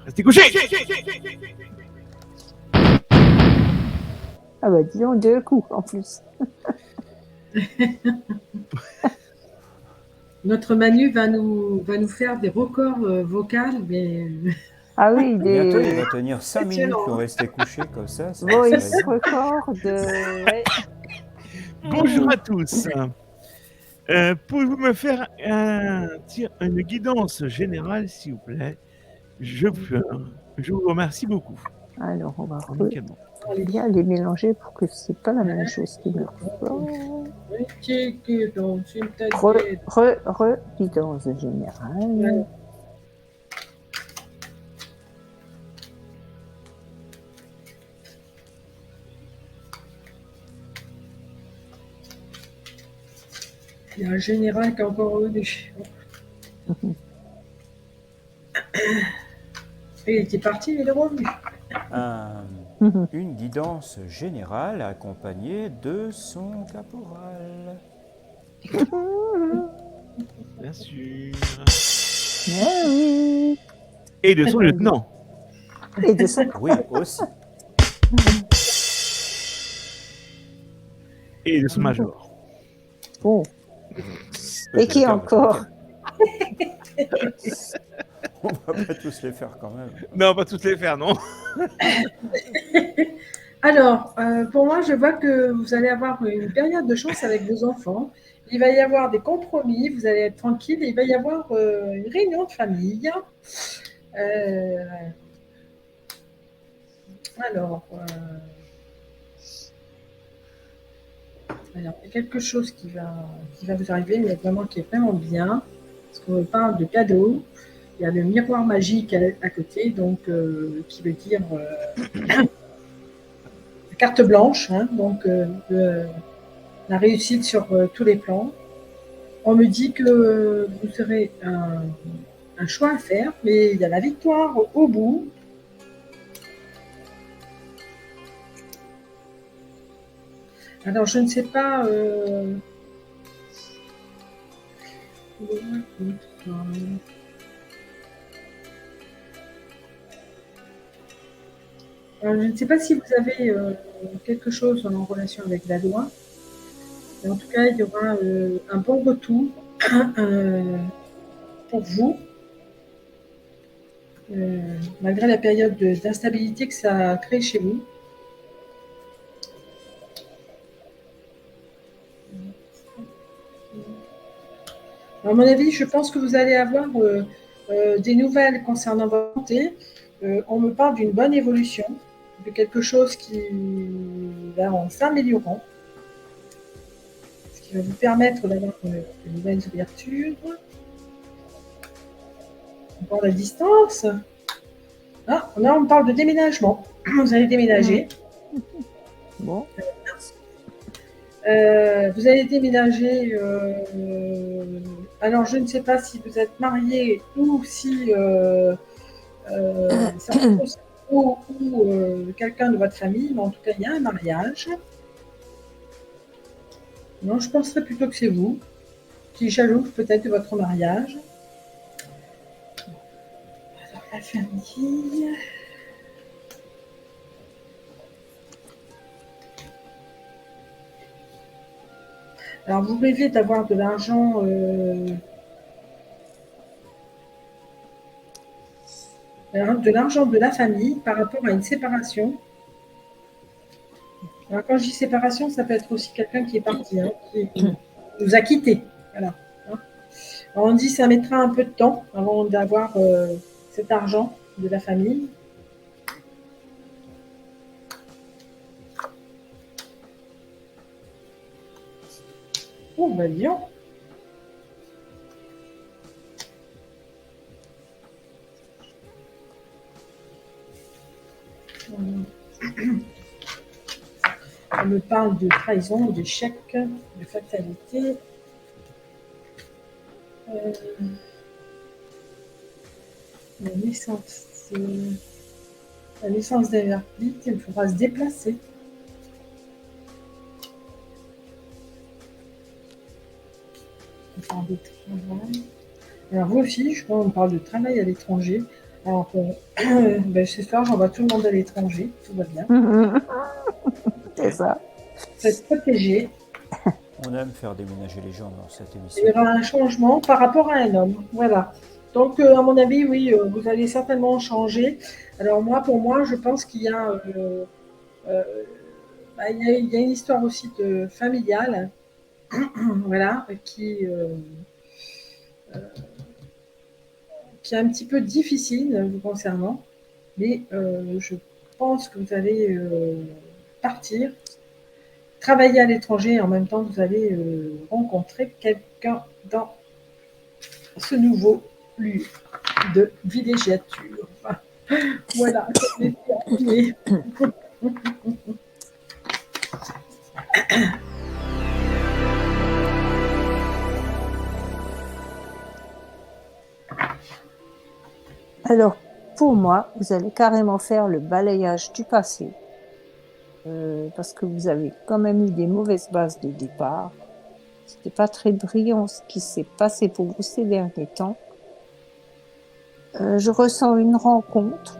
Restez couchés. Ah bah disons 2 coups en plus. Notre Manu va nous faire des records vocaux, mais Ah oui, Bientôt, il va tenir 5 minutes Excellent. pour rester couché comme ça. c'est voice rigolo. record de... Ouais. Bonjour à tous. Pouvez-vous me faire une guidance générale, s'il vous plaît? Je vous remercie beaucoup. Alors, on va Amicalement. bien les mélanger pour que c'est pas la même chose qui me ressort. Guidance générale. il y a un général qui a encore revenu. Il était parti, il est revenu. Une guidance générale accompagnée de son caporal. Bien sûr. Eh oui. Et de son lieutenant. Et de son... Oui, aussi. Et de son major. Bon. Et qui encore? On va pas tous les faire quand même. Non, pas toutes les faire, non. Alors, pour moi, je vois que vous allez avoir une période de chance avec vos enfants. Il va y avoir des compromis, vous allez être tranquille. Il va y avoir une réunion de famille. Alors, il y a quelque chose qui va vous arriver, mais vraiment qui est vraiment bien. Parce qu'on parle de cadeaux. Il y a le miroir magique à côté, donc qui veut dire carte blanche, hein, donc la réussite sur tous les plans. On me dit que vous aurez un choix à faire, mais il y a la victoire au bout. Alors, je ne sais pas. Alors, je ne sais pas si vous avez quelque chose en relation avec la loi. Mais en tout cas, il y aura un bon retour pour vous, malgré la période d'instabilité que ça a créé chez vous. Alors, à mon avis, je pense que vous allez avoir des nouvelles concernant votre santé. On me parle d'une bonne évolution, de quelque chose qui va en s'améliorant, ce qui va vous permettre d'avoir de nouvelles ouvertures. On parle à distance. Ah, là, on parle de déménagement. Vous allez déménager. Bon, Vous allez déménager. Alors, je ne sais pas si vous êtes marié ou si ça peut être ou quelqu'un de votre famille, mais en tout cas, il y a un mariage. Non, je penserais plutôt que c'est vous qui jalouse peut-être de votre mariage. Alors, la famille. Alors, vous rêvez d'avoir de l'argent de la famille par rapport à une séparation. Alors, quand je dis séparation, ça peut être aussi quelqu'un qui est parti, hein, qui nous a quittés. Voilà. Hein. Alors, on dit que ça mettra un peu de temps avant d'avoir cet argent de la famille. Oh, ben bien. On me parle de trahison, d'échec, de fatalité. La naissance d'Everplit, il faudra se déplacer. On parle de travail. Alors vous aussi, je crois qu'on parle de travail à l'étranger. Alors ben, ce soir, j'envoie tout le monde à l'étranger, tout va bien. c'est ça. Vous êtes protégés. On aime faire déménager les gens dans cette émission. Il y aura un changement par rapport à un homme. Voilà. Donc, à mon avis, oui, vous allez certainement changer. Alors, pour moi, je pense qu'il y a, il y a une histoire aussi de familiale, voilà, qui est un petit peu difficile vous concernant. Mais je pense que vous allez partir, travailler à l'étranger et en même temps, vous allez rencontrer quelqu'un dans ce nouveau lieu de villégiature. Voilà, c'est terminé. Alors, pour moi, vous allez carrément faire le balayage du passé. Parce que vous avez quand même eu des mauvaises bases de départ. C'était pas très brillant ce qui s'est passé pour vous ces derniers temps. Je ressens une rencontre.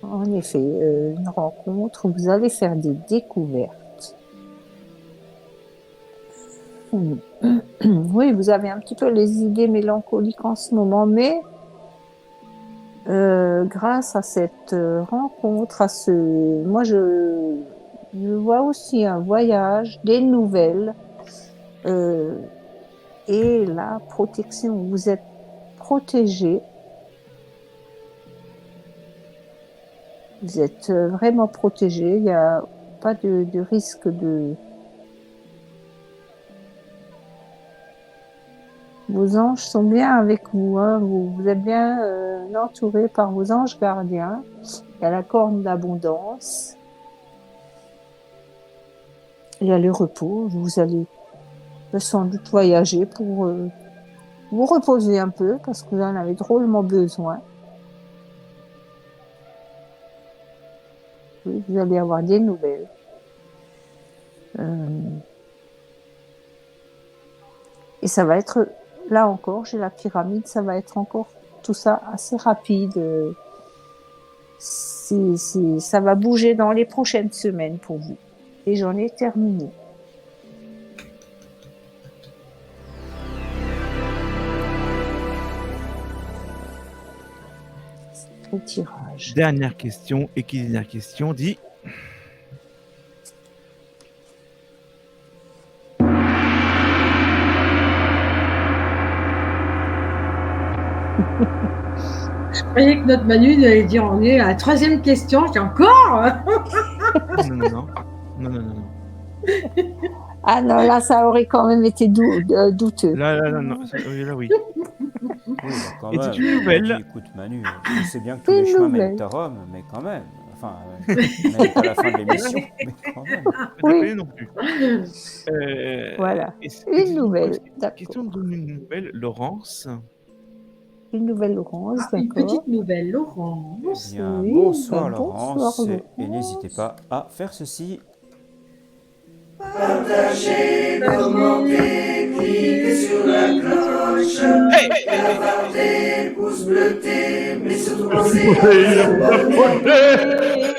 En effet, une rencontre où vous allez faire des découvertes. Oui, vous avez un petit peu les idées mélancoliques en ce moment, mais grâce à cette rencontre, moi je vois aussi un voyage, des nouvelles et la protection. Vous êtes protégé. Vous êtes vraiment protégé. Il n'y a pas de Vos anges sont bien avec vous, hein. Vous êtes bien entourés par vos anges gardiens. Il y a la corne d'abondance. Il y a le repos. Vous allez sans doute voyager pour vous reposer un peu parce que vous en avez drôlement besoin. Oui, vous allez avoir des nouvelles. Et ça va être, là encore, j'ai la pyramide, ça va être encore tout ça assez rapide. Ça va bouger dans les prochaines semaines pour vous. Et j'en ai terminé. Le tirage. Dernière question, et qui dit dernière question dit... Je croyais que notre Manu allait dire on est à la troisième question. J'ai encore Non. Ah non, là, ça aurait quand même été douteux. Là, non. Là, oui. Oui, bah, quand Et même. c'est une nouvelle. On dit, écoute Manu, je sais bien que tous les chemins mènent à Rome, mais quand même. Enfin, même pas la fin de l'émission, mais quand même. Oui. Non plus. Voilà. Et Une nouvelle, d'accord. Question d'une nouvelle, Laurence. Une nouvelle Laurence, Une d'accord. petite nouvelle, Laurence. Eh bien, Oui, bonsoir bah, Laurence, bonsoir, et Laurence. n'hésitez pas à faire ceci. Partagez, commentez, cliquez sur la cloche, lavardez, pouce bleuté, mais surtout pensez à vous abonner.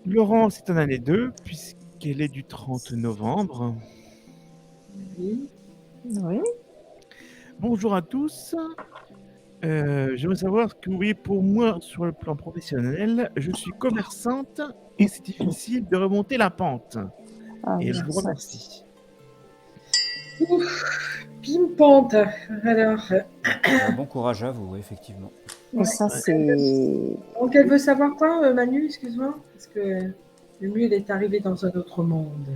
Laurence est en année 2, puisqu'elle est du 30 novembre. Oui. Oui. Bonjour à tous. J'aimerais savoir ce que vous voyez pour moi sur le plan professionnel. Je suis commerçante et c'est difficile de remonter la pente. Ah, Et je vous ça. remercie. Pimpante. Alors, Bon courage à vous, effectivement. Et ça, c'est... donc elle veut savoir quoi, Manu, excuse-moi, parce que le mieux, elle est arrivée dans un autre monde.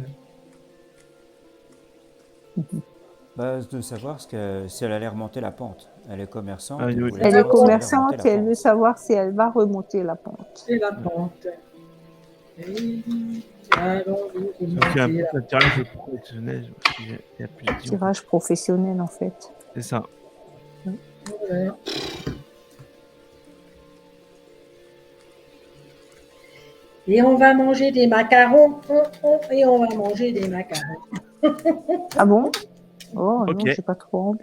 Bah, de savoir si elle allait remonter la pente. Elle est commerçante. Ah, oui. elle voulait Elle est savoir si allait commerçante remonter et la elle veut pente. savoir si elle va remonter la pente. C'est la pente. Et allons-nous Donc il y a remonter un tirage professionnel. Il y a plus de dire. Tirage professionnel, en fait. C'est ça. Voilà. Et on va manger des macarons. Et on va manger des macarons. Ah bon? Oh Ok. non, j'ai pas trop envie.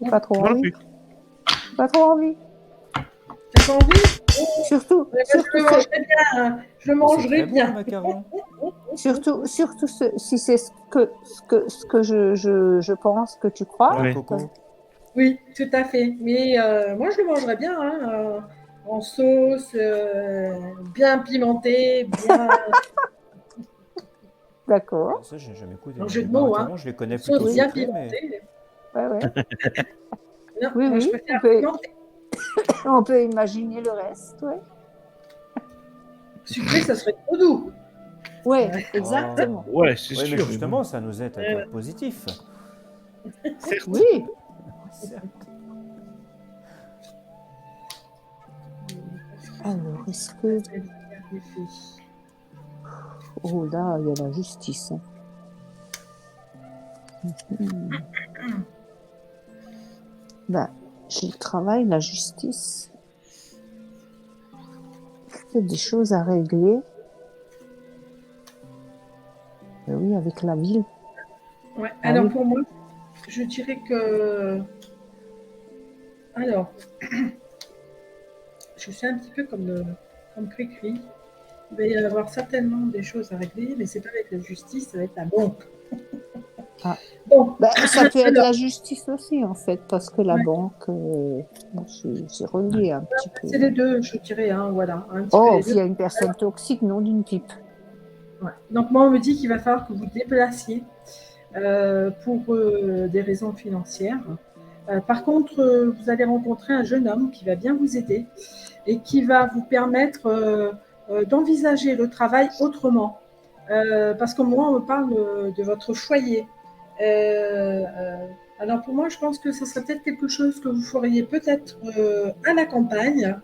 J'ai pas trop Moi non envie. plus. J'ai pas trop envie. T'as pas envie? Surtout, Je le surtout, mangerai bien. Hein. Je le Mais c'est mangerai très bon, le bien. macaron. surtout si c'est ce que je pense que tu crois. Voilà, Ouais. Coco. Oui, tout à fait. Mais moi, je le mangerais bien. Hein, en sauce, bien pimenté, bien. D'accord. Ça, j'ai jamais goûté. Un jeu de Les mots, macarons, hein. je les connais Sauce plutôt bien sucrés, mais... pimentée. Ouais, ouais. Non, Oui, moi, je oui, préfère on peut- pimenté. On peut imaginer le reste, ouais. Sucré, ça serait trop doux. Ouais, Ouais. exactement. Ouais, c'est Oui, mais sûr. justement, ça nous aide à être positif. Certes. Oui. Alors, est-ce que... Oh là, il y a la justice. Hein. Ben, j'ai le travail, la justice. Il y a des choses à régler. Ben oui, avec la ville. Ouais. Ah Alors oui. pour moi, je dirais que. Alors, je suis un petit peu comme Cricri. Il va y avoir certainement des choses à régler, mais c'est pas avec la justice, ça va être la banque. Ah. Bon, Ben, ça peut être Alors. la justice aussi, en fait, parce que la Ouais. banque, bon, c'est relié un petit peu. c'est les deux, je dirais, hein, voilà. Un petit Oh, peu les s'il y deux. a une personne toxique, non d'une pipe. Ouais. Donc moi, on me dit qu'il va falloir que vous déplaciez pour des raisons financières. Par contre, vous allez rencontrer un jeune homme qui va bien vous aider et qui va vous permettre d'envisager le travail autrement. Parce que moi, on me parle de votre foyer. Alors pour moi, je pense que ce serait peut-être quelque chose que vous feriez peut-être à la campagne,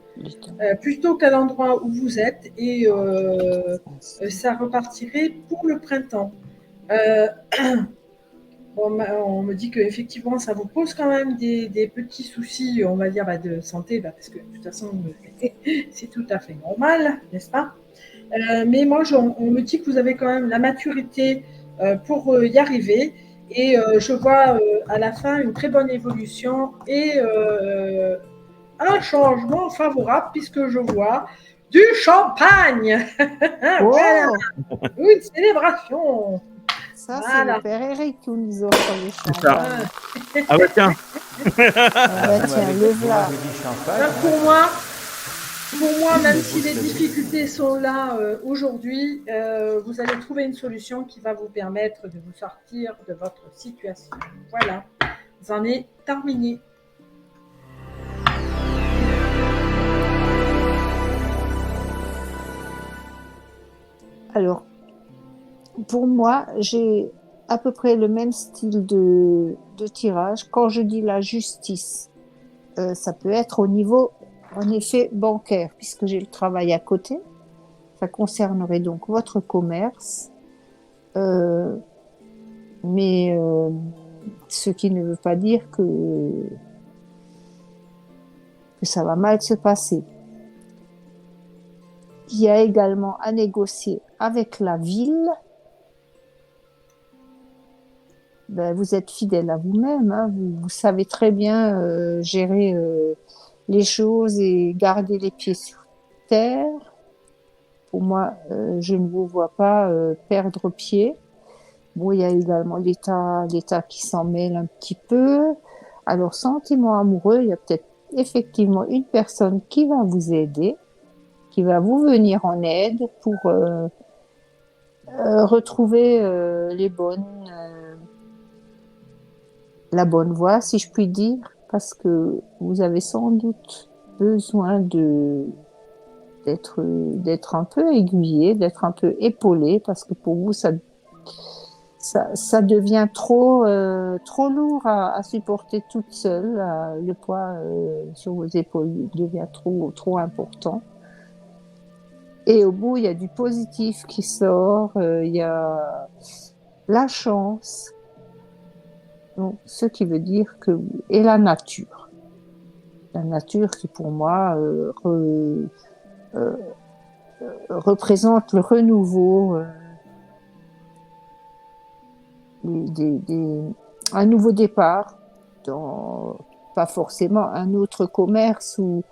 plutôt qu'à l'endroit où vous êtes, et ça repartirait pour le printemps. On me dit qu'effectivement, ça vous pose quand même des petits soucis, on va dire, de santé, parce que de toute façon, c'est tout à fait normal, n'est-ce pas? Mais moi, on me dit que vous avez quand même la maturité pour y arriver. Et je vois à la fin une très bonne évolution et un changement favorable, puisque je vois du champagne. Wow, Voilà, une célébration. ça, c'est Voilà. le père Eric qui nous offre les ça. champagnes. Ah bah tiens, Ah bah tiens, le Vous voilà. m'avez dit champagne. Là, pour moi, même si les difficultés sont là aujourd'hui, vous allez trouver une solution qui va vous permettre de vous sortir de votre situation. Voilà, j'en ai terminé. Alors, pour moi, j'ai à peu près le même style de tirage. Quand je dis la justice, ça peut être au niveau, en effet, bancaire, puisque j'ai le travail à côté. Ça concernerait donc votre commerce. Mais ce qui ne veut pas dire que ça va mal se passer. Il y a également à négocier avec la ville. Ben, vous êtes fidèle à vous-même, hein. Vous savez très bien gérer les choses et garder les pieds sur terre. Pour moi, je ne vous vois pas perdre pied. Bon, il y a également l'État qui s'en mêle un petit peu. Alors, sentiment amoureux, il y a peut-être effectivement une personne qui va vous aider, qui va vous venir en aide pour retrouver la bonne voie, si je puis dire, parce que vous avez sans doute besoin d'être un peu aiguillé, d'être un peu épaulé, parce que pour vous, ça devient trop lourd à supporter toute seule. Le poids sur vos épaules devient trop important. Et au bout, il y a du positif qui sort, il y a la chance. Donc, ce qui veut dire que... Et la nature. La nature qui, pour moi, représente le renouveau, un nouveau départ, pas forcément un autre commerce ou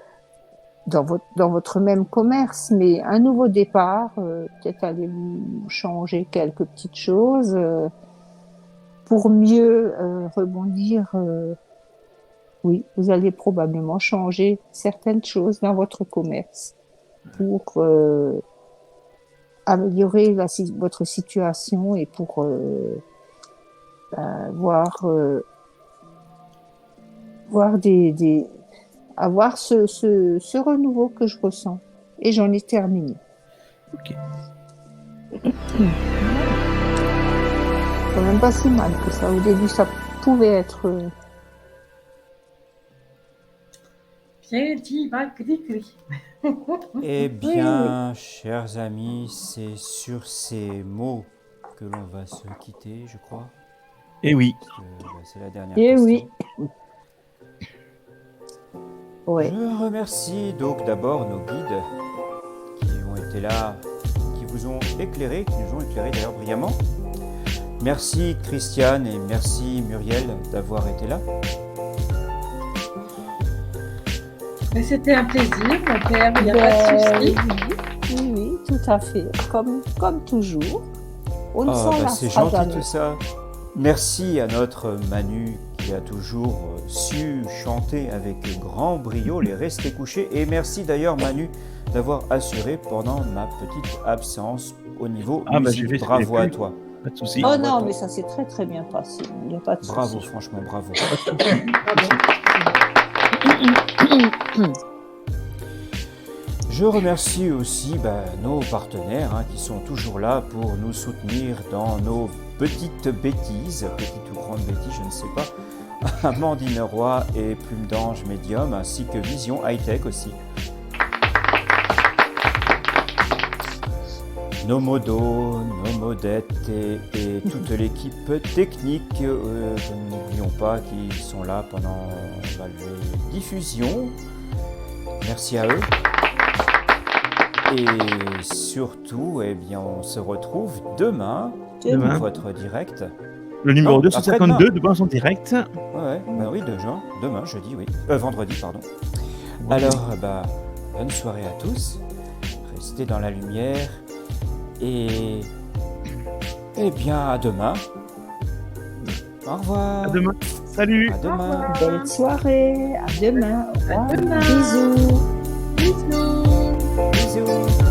dans votre même commerce, mais un nouveau départ, peut-être allez-vous changer quelques petites choses pour mieux rebondir. Oui, vous allez probablement changer certaines choses dans votre commerce pour améliorer votre situation et pour avoir ce renouveau que je ressens. Et j'en ai terminé. ok. Quand même pas si mal que ça. Au début, ça pouvait être... Bien dit, Magritte. Eh bien, chers amis, c'est sur ces mots que l'on va se quitter, je crois. Et oui. Parce que, c'est la dernière Eh question. oui. Ouais. Je remercie donc d'abord nos guides qui ont été là, qui vous ont éclairé, qui nous ont éclairé d'ailleurs brillamment. Merci Christiane et merci Muriel d'avoir été là. Mais c'était un plaisir, mon père, il n'y a pas de souci. Oui, tout à fait. Comme toujours. On ne s'en C'est lassera gentil jamais. tout ça. Merci à notre Manu qui a toujours su chanter avec grand brio les restés couchés. Et merci d'ailleurs Manu d'avoir assuré pendant ma petite absence au niveau musique. j'ai fait ce que Bravo j'ai à pu. toi. Pas de souci. Oh non, mais ça s'est très très bien passé. Il n'y a pas de Bravo, souci. franchement, bravo. Je remercie aussi nos partenaires qui sont toujours là pour nous soutenir dans nos petites bêtises, petites ou grandes bêtises, je ne sais pas. Amandine Roy et Plume d'Ange Médium, ainsi que Vision High Tech aussi. Nos modos, nos modettes et toute l'équipe technique, n'oublions pas qu'ils sont là pendant les diffusions. Merci à eux. Et surtout, on se retrouve demain pour votre direct. Le numéro Non, 252 de Vincent Direct. Ouais, oui, demain, jeudi, oui. Vendredi, pardon. Alors, bonne soirée à tous. Restez dans la lumière. Et bien, à demain. Au revoir. À demain. Salut. À demain. Belle soirée. À demain. Au revoir. À demain. Bisous. Bisous. Bisous.